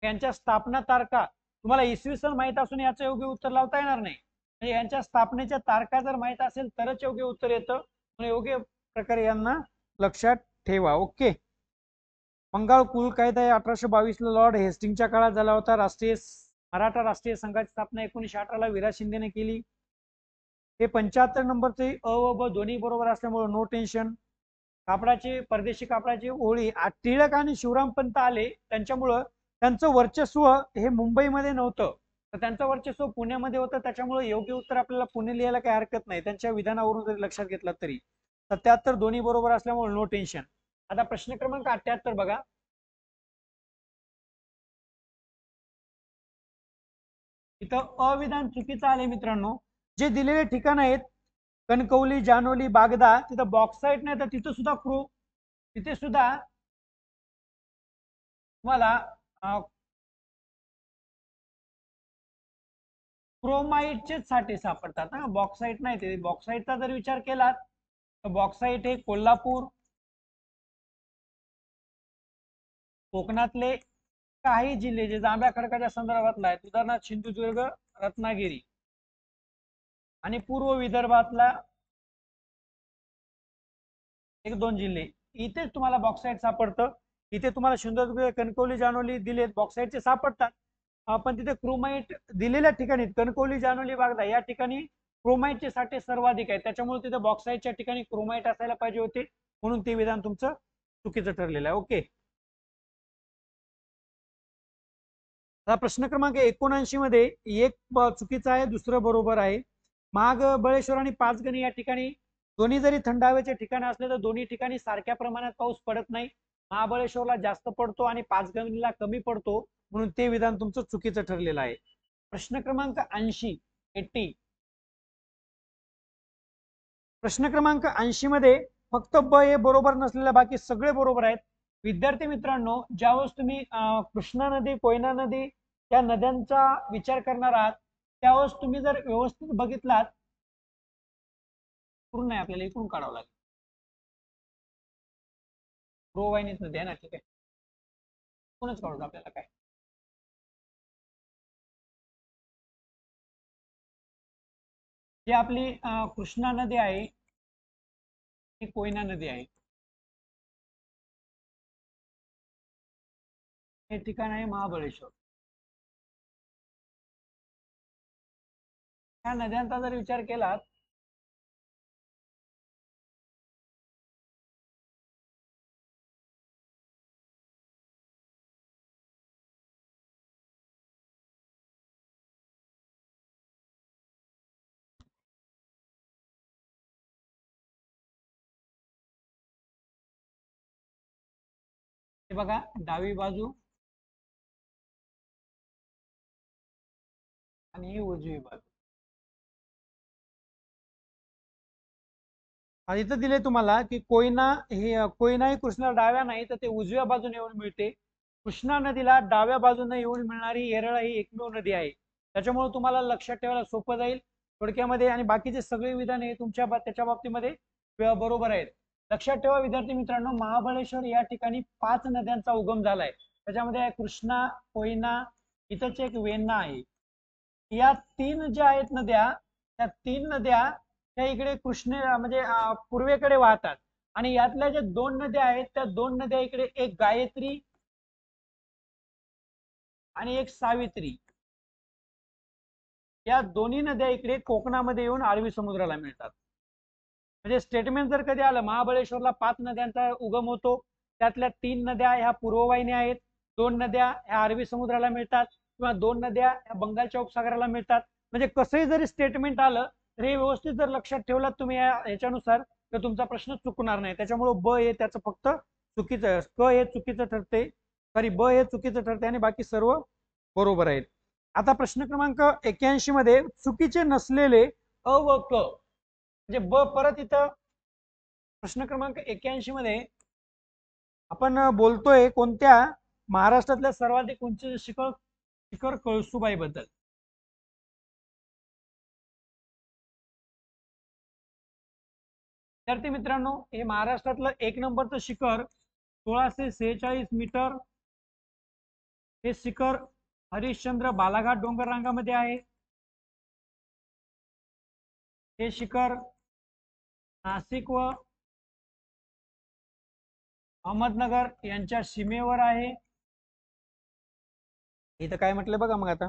यांच्या स्थापना तारखा तुम्हाला इसवी सन माहित असून याचं योग्य उत्तर लावता येणार नाही. म्हणजे यांच्या स्थापनेच्या तारखा जर माहित असेल तरच योग्य उत्तर येतं. योग्य प्रकारे यांना लक्षात ठेवा. ओके. बंगाल कुल कायदा 1822ला लॉर्ड हेस्टिंगच्या काळात झाला होता. मराठा राष्ट्रीय संघाची स्थापना 1918ला विरा शिंदेने केली. हे 75 नंबरचे अ व ब दोन्ही बरोबर असल्यामुळे नो टेन्शन. कापडाची परदेशी कापडाची ओळी टिळक आणि शिवरामपंत आले त्यांच्यामुळं त्यांचं वर्चस्व हे मुंबईमध्ये नव्हतं, तर त्यांचं वर्चस्व पुण्यामध्ये होतं. त्याच्यामुळे योग्य उत्तर आपल्याला पुणे लिहायला काही हरकत नाही त्यांच्या विधानावरून जरी लक्षात घेतलं तरी. 77 दोन्ही बरोबर असल्यामुळे नो टेन्शन. आता प्रश्न क्रमांक 78 बघा. इथं अविधान चुकीचं आले मित्रांनो. जे दिलेले ठिकाण आहेत कणकवली, जानोली, बागदा, तिथं बॉक्साईट नाही तर तिथं सुद्धा तिथे सुद्धा तुम्हाला क्रोमाइटचे साठे सापडतात. बॉक्साईट नाही. ते बॉक्साईटचा जर विचार केलात तर बॉक्साईट हे कोल्हापूर, कोकणातले काही जिल्हे जे जांभ्या खडकाच्या संदर्भातला आहेत, उदाहरणार्थ सिंधुदुर्ग, रत्नागिरी आणि पूर्व विदर्भातला 1-2 जिल्हे, इथेच तुम्हाला बॉक्साईट सापडतं. इथे तुम्हाला सिंधुदुर्ग, कणकवली, जानोली दिलेत, बॉक्साईटचे सापडतात. पण तिथे क्रोमाइट दिलेल्या ठिकाणी कणकवली, जानोली, बागदा या ठिकाणी क्रोमाइटचे साठे सर्वाधिक आहेत. त्याच्यामुळे तिथे बॉक्साईटच्या ठिकाणी क्रोमाइट असायला पाहिजे होते, म्हणून ते विधान तुमचं चुकीचं ठरलेलं आहे. ओके. प्रश्न क्रमांक 79 मध्ये एक चुकीचा आहे, दुसरं बरोबर आहे. महाबळेश्वर आणि पाचगणी या ठिकाणी दोन्ही जरी थंड हवेचे ठिकाण असले तर दोन्ही ठिकाणी सारख्या प्रमाणात पाऊस पडत नाही. महाबळेश्वरला जास्त पडतो आणि पाचगणीला कमी पडतो, म्हणून ते विधान तुमचं चुकीचं ठरलेलं आहे. प्रश्न क्रमांक 80. प्रश्न क्रमांक 80 मध्ये फक्त ब हे बरोबर नसलेल्या बाकी सगळे बरोबर आहेत. विद्यार्थी मित्रांनो, ज्यावेळेस तुम्ही कृष्णा नदी, कोयना नदी या नद्यांचा विचार करणार आहात त्यावेळेस तुम्ही जर व्यवस्थित बघितलात, पूर्ण नाही आपल्याला इकडून काढावं लागेल. प्रोवाहिनीच नदी आहे ना, ठीक आहे, कोणच काढू आपल्याला काय. जी आपली कृष्णा नदी आहे ही कोयना नदी आहे. हे ठिकाण आहे महाबळेश्वर. या नद्यांचा जर विचार केला हे बघा, डावी बाजू आणि ही उजवी बाजू. आणि इथं दिले तुम्हाला की कोयना ही कृष्णा डाव्या नाही तर ते उजव्या बाजूने येऊन मिळते. कृष्णा नदीला डाव्या बाजूने येऊन मिळणारी येरळा ही एकमेव नदी आहे. त्याच्यामुळे तुम्हाला लक्षात ठेवायला सोपं जाईल थोडक्यामध्ये. आणि बाकीचे सगळे विधान हे त्याच्या बाबतीमध्ये बरोबर आहेत. लक्षात ठेवा विद्यार्थी मित्रांनो, महाबळेश्वर या ठिकाणी 5 नद्यांचा उगम झालाय. त्याच्यामध्ये कृष्णा, कोयना, इथंच एक वेण्णा आहे. या 3 ज्या आहेत नद्या, त्या 3 नद्या त्या इकडे कृष्ण म्हणजे पूर्वेकडे वाहतात. आणि यातल्या ज्या 2 नद्या आहेत त्या 2 नद्या इकडे, एक गायत्री आणि एक सावित्री, या दोन्ही नद्या इकडे कोकणामध्ये येऊन अरबी समुद्राला मिळतात. म्हणजे स्टेटमेंट जर कधी आलं, महाबळेश्वरला 5 नद्यांचा उगम होतो, त्यातल्या 3 नद्या ह्या पूर्ववाहिनी आहेत, 2 नद्या ह्या अरबी समुद्राला मिळतात, किंवा 2 नद्या ह्या बंगालच्या उपसागराला मिळतात. म्हणजे कसंही जरी स्टेटमेंट आलं तर हे व्यवस्थित जर लक्षात ठेवलात तुम्ही याच्यानुसार, तर तुमचा प्रश्न चुकणार नाही. त्याच्यामुळे ब हे त्याचं फक्त चुकीचं, क हे चुकीचं ठरते, सॉरी ब हे चुकीचं ठरते आणि बाकी सर्व बरोबर आहेत. आता प्रश्न क्रमांक 81 मध्ये चुकीचे नसलेले अ व क, म्हणजे ब परत इथं प्रश्न क्रमांक 81 मध्ये आपण बोलतोय कोणत्या महाराष्ट्रातल्या सर्वाधिक उंच शिखर शिखर कळसुबाई बद्दल. विद्यार्थी मित्रांनो, हे महाराष्ट्रातलं 1 नंबरचं शिखर 1646 मीटर. हे शिखर हरिश्चंद्र बालाघाट डोंगर रांगामध्ये आहे. हे शिखर नाशिक व अहमदनगर यांच्या सीमेवर आहे. इथं काय म्हटलं बघा मग आता,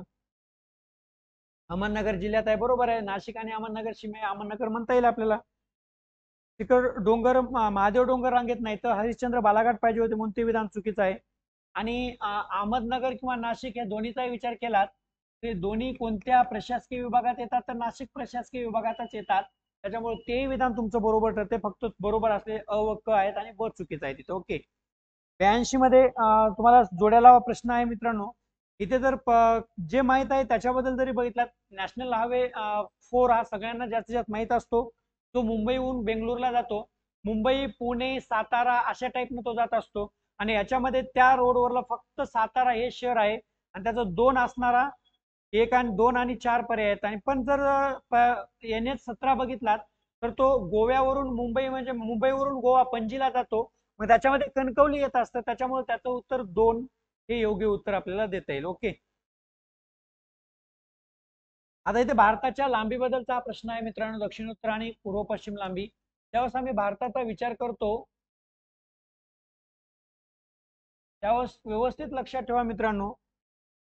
अहमदनगर जिल्ह्यात आहे, बरोबर आहे. नाशिक आणि अहमदनगर सीमे, अहमदनगर म्हणता येईल आपल्याला. शिखर डोंगर महादेव डोंगर रांगेत नाही तर हरिश्चंद्र बालाघाट पाहिजे होते, म्हणून ते विधान चुकीचं आहे. आणि अहमदनगर किंवा नाशिक या दोन्हीचाही विचार केलात ते दोन्ही कोणत्या प्रशासकीय विभागात येतात, तर नाशिक प्रशासकीय विभागातच येतात. त्याच्यामुळे ते विधान तुमचं बरोबर ठरते. फक्त बरोबर असले अ व क आहेत आणि ब चुकीचं आहे तिथे. ओके. 82 मध्ये तुम्हाला जोड्याला प्रश्न आहे मित्रांनो. इथे जर जे माहित आहे त्याच्याबद्दल जरी बघितलात, नॅशनल हायवे 4 हा सगळ्यांना जास्तीत जास्त माहित असतो. तो मुंबईहून बेंगलोरला जातो. मुंबई, पुणे, सातारा अशा टाईपने तो जात असतो. आणि याच्यामध्ये त्या रोडवरला फक्त सातारा हे शहर आहे आणि त्याचं 2 असणारा 1 आणि 2 आणि 4 पर्याय आहेत. आणि पण जर NH17 बघितलात तर तो गोव्यावरून मुंबई, म्हणजे मुंबईवरून गोवा पणजीला जातो. मग त्याच्यामध्ये कणकवली येत असतं. त्याच्यामुळे त्याचं उत्तर 2 हे योग्य उत्तर आपल्याला देता येईल. ओके. आता इथे भारताच्या लांबीबद्दलचा प्रश्न आहे मित्रांनो, दक्षिणोत्तर आणि पूर्व पश्चिम लांबी. ज्यावेळेस आम्ही भारताचा विचार करतो त्यावेळेस व्यवस्थित लक्षात ठेवा मित्रांनो,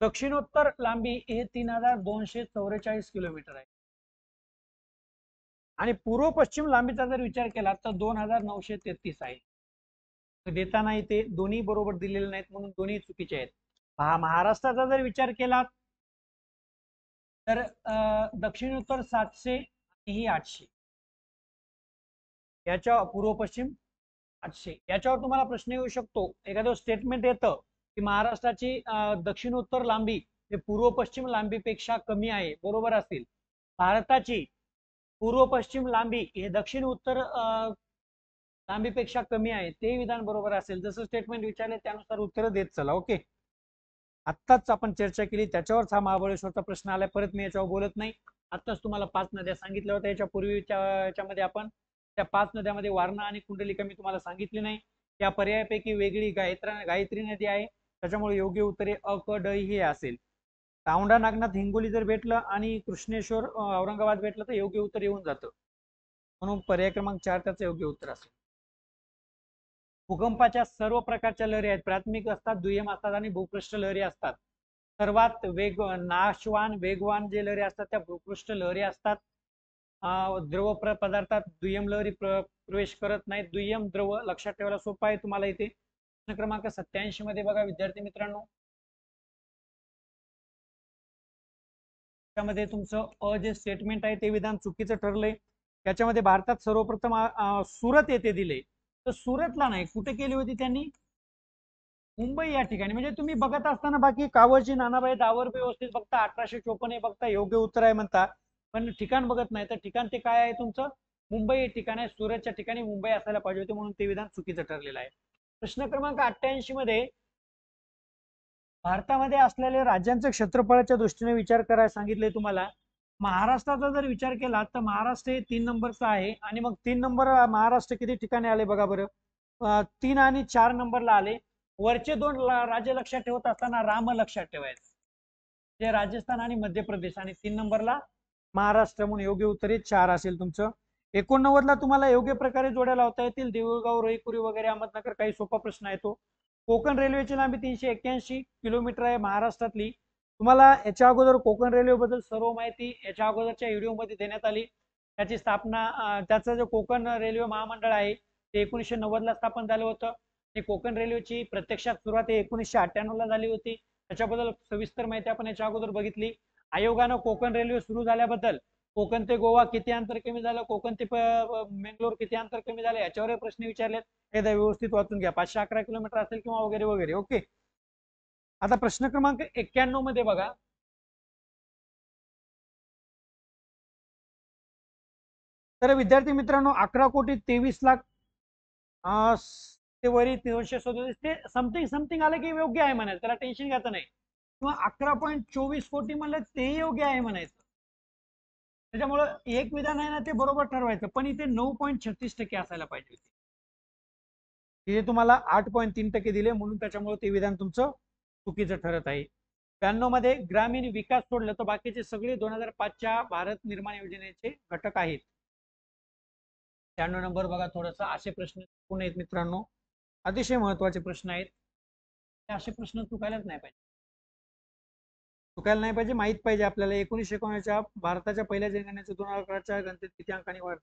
दक्षिणोत्तर लांबी हे 3244 किलोमीटर आहे. आणि पूर्व पश्चिम लांबीचा जर विचार केला तर 2933 आहे. देताना इथे दोन्ही बरोबर दिलेले नाहीत, म्हणून दोन्ही चुकीचे आहेत. महाराष्ट्राचा जर विचार केला तर दक्षिणोत्तर 700 आणि ही 800, याच्या पूर्व पश्चिम 800. याच्यावर तुम्हाला प्रश्न येऊ शकतो, एखादं स्टेटमेंट येतं की महाराष्ट्राची दक्षिणोत्तर लांबी हे पूर्व पश्चिम लांबीपेक्षा कमी आहे, बरोबर असेल. भारताची पूर्व पश्चिम लांबी हे दक्षिण उत्तर लांबीपेक्षा कमी आहे, ते विधान बरोबर असेल. जसं स्टेटमेंट विचारले त्यानुसार उत्तर देत चला. ओके. आत्ताच आपण चर्चा केली त्याच्यावरच हा महाबळेश्वरचा प्रश्न आलाय. परत मी याच्यावर बोलत नाही. आत्ताच तुम्हाला 5 नद्या सांगितल्या होत्या. याच्या पूर्वीच्या याच्यामध्ये आपण त्या 5 नद्यामध्ये वारणा आणि कुंडलिका मी तुम्हाला सांगितली नाही. त्या पर्यायापैकी वेगळी गायत्री नदी आहे. त्याच्यामुळे योग्य उत्तरे अ, क, ड हे असेल. औंढा नागनाथ हिंगोली जर भेटलं आणि कृष्णेश्वर औरंगाबाद भेटलं तर योग्य उत्तर येऊन जातं. म्हणून पर्याय क्रमांक 4 त्याचं योग्य उत्तर असेल. भूकंपाच्या सर्व प्रकारच्या लहरी आहेत, प्राथमिक असतात, दुय्यम असतात आणि भूपृष्ठ लहरी असतात. सर्वात नाशवान वेगवान जे लहरी असतात त्या भूपृष्ठ लहरी असतात. द्रव पदार्थात दुय्यम लहरी प्रवेश करत नाहीत. दुय्यम द्रव लक्षात ठेवायला सोपं आहे तुम्हाला इथे. प्रश्न क्रमांक 87 मध्ये बघा विद्यार्थी मित्रांनो, त्यामध्ये तुमचं जे स्टेटमेंट आहे ते विधान चुकीचं ठरलंय. त्याच्यामध्ये भारतात सर्वप्रथम सुरत येथे दिले, तर सुरतला नाही, कुठे केली होती त्यांनी? मुंबई या ठिकाणी. म्हणजे तुम्ही बघत असताना बाकी कावळजी नानाबाई दावर व्यवस्थित बघता, 1854 हे बघता, योग्य उत्तर आहे म्हणता, पण ठिकाण बघत नाही. तर ठिकाण ते काय आहे तुमचं? मुंबई हे ठिकाण आहे. सुरतच्या ठिकाणी मुंबई असायला पाहिजे होते, म्हणून ते विधान चुकीचं ठरलेलं आहे. प्रश्न क्रमांक 88 मध्ये भारतामध्ये असलेल्या राज्यांच्या क्षेत्रफळाच्या दृष्टीने विचार करायला सांगितले तुम्हाला. महाराष्ट्राचा जर विचार केला तर महाराष्ट्र हे 3 नंबरचा आहे, आणि मग 3 नंबर महाराष्ट्र किती ठिकाणी आले बघा बरं. 3 आणि 4 नंबरला आले. वरचे 2 राज्य लक्षात ठेवत असताना राम लक्षात ठेवायचं, जे राजस्थान आणि मध्य प्रदेश, आणि 3 नंबरला महाराष्ट्र, म्हणून योग्य उत्तर हे 4 असेल तुमचं. 89 ला तुम्हाला योग्य प्रकारे जोड्या लावता येतील. देऊळगाव, रोईपुरी वगैरे अहमदनगर, काही सोपा प्रश्न आहे तो. कोकण रेल्वेची लांबी 381 किलोमीटर आहे महाराष्ट्रातली. तुम्हाला याच्या अगोदर कोकण रेल्वे बद्दल सर्व माहिती याच्या अगोदरच्या व्हिडिओमध्ये देण्यात आली. त्याची स्थापना, त्याचं जे कोकण रेल्वे महामंडळ आहे ते 1990 ला स्थापन झालं होतं. हे कोकण रेल्वेची प्रत्यक्षात सुरुवात 1998 ला झाली होती. त्याच्याबद्दल सविस्तर माहिती आपण याच्या अगोदर बघितली. आयोगानं कोकण रेल्वे सुरू झाल्याबद्दल कोकण ते गोवा किती अंतर कमी झालं, कोकण ते मंगलोर किती अंतर कमी झालं, याच्यावर प्रश्न विचारलेत. एकदा व्यवस्थित वाचून घ्या. 511 किलोमीटर असेल किंवा वगैरे वगैरे. ओके. आता प्रश्न क्रमांक 91 मध्ये बघा. तर विद्यार्थी मित्रांनो, 11,23,00,000 ते वरी 337 ते समथिंग आलं की योग्य आहे म्हणायचं, त्याला टेन्शन घ्यायचं नाही. किंवा 11.24 कोटी म्हणलं ते योग्य आहे म्हणायचं. त्याच्यामुळं एक विधान आहे ना ते बरोबर ठरवायचं, पण इथे 9.36% असायला पाहिजे होते. तिथे तुम्हाला 8.3% दिले, म्हणून त्याच्यामुळे ते विधान तुमचं चुकीचं ठरत आहे. 92 मध्ये ग्रामीण विकास सोडलं तर बाकीचे सगळे 2005च्या भारत निर्माण योजनेचे घटक आहेत. 96 नंबर बघा. थोडस असे प्रश्न चुकून आहेत मित्रांनो, अतिशय महत्वाचे प्रश्न आहेत. असे प्रश्न चुकायलाच नाही पाहिजे, चुकायला नाही पाहिजे, माहित पाहिजे आपल्याला. 1919च्या भारताच्या पहिल्या जनगणनेच्या 2011च्या गणनेत किती अंकांनी वाढ.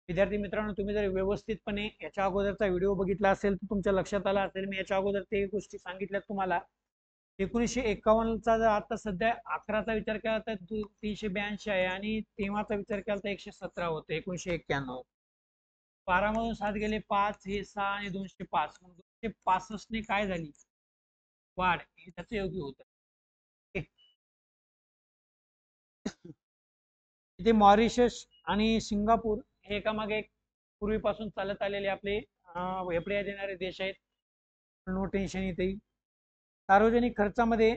विद्यार्थी मित्रांनो, तुम्ही जर व्यवस्थितपणे याच्या अगोदरचा व्हिडिओ बघितला असेल तर तुमच्या लक्षात आला असेल, मी याच्या अगोदर ते गोष्टी सांगितल्यात तुम्हाला. 1951चा जर आता सध्या 11चा विचार केला तर 382 आहे, आणि तेव्हाचा विचार केला तर 117 होते 1991. 12 मधून 7 गेले 5, हे 6 आणि 205, 265 ने काय झाली वाढ, हे त्याचं योग्य होतं. इथे मॉरिशस आणि सिंगापूर हे एकामागे एक पूर्वीपासून चालत आलेले आपले एफडीआय देणारे देश आहेत. नो टेन्शन इथे. सार्वजनिक खर्चामध्ये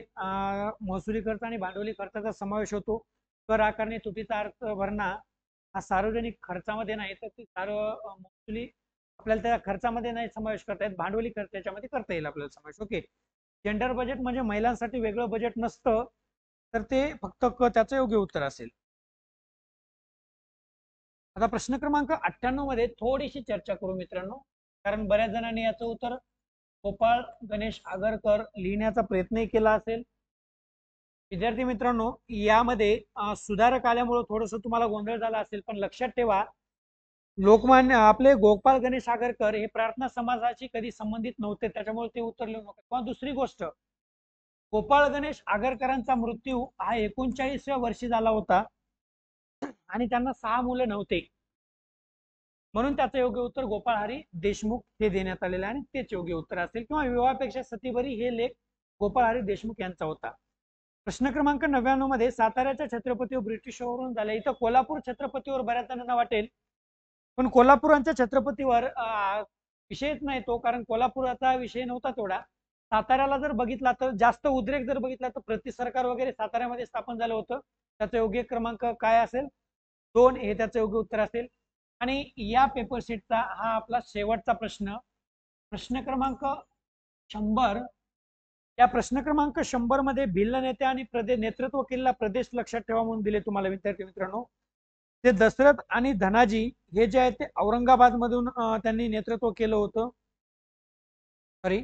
महसुली खर्च आणि भांडवली खर्चाचा समावेश होतो. कर आकारणी, तुटीचा अर्थ भरणा हा सार्वजनिक खर्चामध्ये नाही, तर महसुली आपल्याला त्या खर्चामध्ये नाही समावेश करता येत, भांडवली खर्च त्याच्यामध्ये करता येईल आपल्याला समावेश. ओके. जेंडर बजेट म्हणजे महिलांसाठी वेगळं बजेट नसतं, तर ते फक्त त्याचं योग्य उत्तर असेल. आता प्रश्न क्रमांक 98 मध्ये थोडीशी चर्चा करू मित्रांनो, कारण बऱ्याच जणांनी याचं उत्तर गोपाळ गणेश आगरकर लिहिण्याचा प्रयत्नही केला असेल. विद्यार्थी मित्रांनो, यामध्ये सुधारक आल्यामुळे थोडस तुम्हाला गोंधळ झाला असेल, पण लक्षात ठेवा, लोकमान्य आपले गोपाळ गणेश आगरकर हे प्रार्थना समाजाशी कधी संबंधित नव्हते, त्याच्यामुळे ते उत्तर लिहू नका. पण दुसरी गोष्ट, गोपाळ गणेश आगरकरांचा मृत्यू हा 39व्या वर्षी झाला होता, आणि त्यांना 6 मुलं नव्हते, म्हणून त्याचं योग्य उत्तर गोपाळ हरी देशमुख हे देण्यात आलेलं आहे, आणि तेच योग्य उत्तर असेल. किंवा विवाहापेक्षा सतीबरी हे लेख गोपाळ हरी देशमुख यांचा होता. प्रश्न क्रमांक 99 मध्ये साताऱ्याच्या छत्रपतीवर ब्रिटिशवरून झाले. इथं कोल्हापूर छत्रपतीवर बऱ्याच जणांना वाटेल, पण कोल्हापुरांच्या छत्रपतीवर विषयच नाही तो, कारण कोल्हापुराचा विषय नव्हता तेवढा. साताऱ्याला जर बघितला तर जास्त उद्रेक जर बघितला तर प्रति सरकार वगैरे साताऱ्यामध्ये स्थापन झालं होतं. त्याचा योग्य क्रमांक काय असेल? 2 हे त्याचं योग्य उत्तर असेल. आणि या पेपर शीटचा हा आपला शेवटचा प्रश्न, प्रश्न क्रमांक 100. या प्रश्न क्रमांक 100 मध्ये भिल्ल नेते आणि नेतृत्व केलेला प्रदेश लक्षात ठेवा म्हणून दिले तुम्हाला विद्यार्थी मित्रांनो. ते दशरथ आणि धनाजी हे जे आहेत ते औरंगाबाद मधून त्यांनी नेतृत्व केलं होतं. सॉरी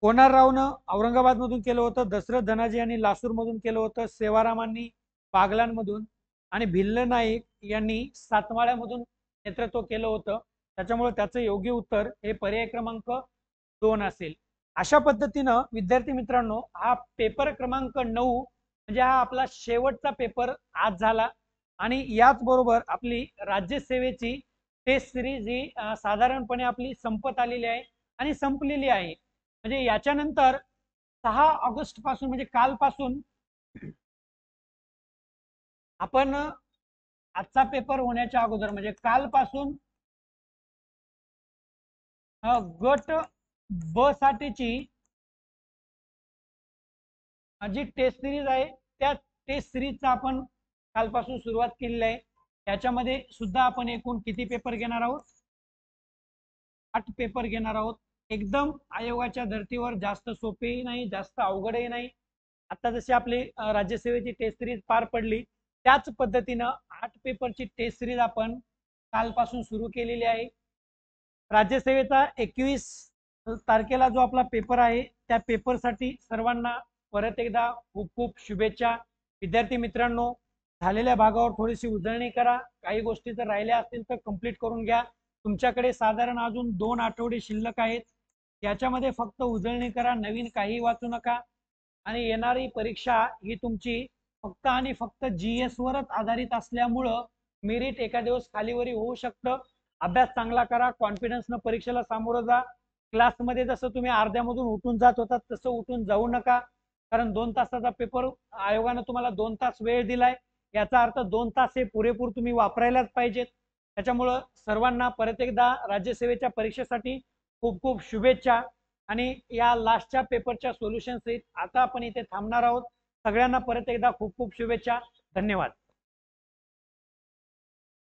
कोनाररावनं औरंगाबाद मधून केलं होतं, दशरथ धनाजी यांनी लासूर मधून केलं होतं, सेवारामांनी बागलांमधून आणि भिल्ल नाईक यांनी सातमाळ्यामधून नेतृत्व केलं होतं. त्याच्यामुळे त्याचं योग्य उत्तर हे पर्याय क्रमांक 2 असेल. अशा पद्धतीनं विद्यार्थी मित्रांनो हा पेपर क्रमांक 9 म्हणजे हा आपला शेवटचा पेपर आज झाला आणि याच बरोबर आपली राज्यसेवेची टेस्ट सिरीज ही साधारणपणे आपली संपत आलेली आहे आणि संपलेली आहे. म्हणजे याच्यानंतर 6 ऑगस्ट पासून म्हणजे कालपासून आपण आजचा पेपर होण्याच्या अगोदर म्हणजे कालपासून गट ब साठीची जी टेस्ट सिरीज आहे त्या टेस्ट सिरीजचा आपण कालपासून सुरुवात केलेली आहे. त्याच्यामध्ये सुद्धा आपण एकूण किती पेपर घेणार आहोत? 8 पेपर घेणार आहोत. एकदम आयोगाच्या धर्तीवर, जास्त सोपेही नाही जास्त अवघडही नाही. आता जशी आपली राज्यसेवेची टेस्ट सिरीज पार पडली त्याच पद्धतीनं 8 पेपरची टेस्ट सिरीज आपण कालपासून सुरू केलेली आहे. राज्यसेवेचा 21 तारखेला जो आपला पेपर आहे त्या पेपरसाठी सर्वांना परत एकदा खूप खूप शुभेच्छा. विद्यार्थी मित्रांनो झालेल्या भागावर थोडीशी उजळणी करा, काही गोष्टी जर राहिल्या असतील तर कंप्लीट करून घ्या. तुमच्याकडे साधारण अजून 2 आठवडे शिल्लक आहेत, याच्यामध्ये फक्त उजळणी करा, नवीन काही वाचू नका. आणि येणारी परीक्षा ही तुमची फक्त आणि फक्त GS वरच आधारित असल्यामुळं मेरिट एका दिवस खालीवरी होऊ शकतं. अभ्यास चांगला करा, कॉन्फिडन्सनं परीक्षेला सामोरं जा. क्लासमध्ये जसं तुम्ही अर्ध्यामधून उठून जात होतात तसं उठून जाऊ नका, कारण 2 तासाचा पेपर आयोगानं तुम्हाला 2 तास वेळ दिलाय, याचा अर्थ 2 तास हे पुरेपूर तुम्ही वापरायलाच पाहिजेत. त्याच्यामुळं सर्वांना परत एकदा राज्यसेवेच्या परीक्षेसाठी खूप खूप शुभेच्छा. आणि या लास्टच्या पेपरच्या सोल्युशन सहित आता आपण इथे थांबणार आहोत. सगळ्यांना परत एकदा खूप खूप शुभेच्छा. धन्यवाद.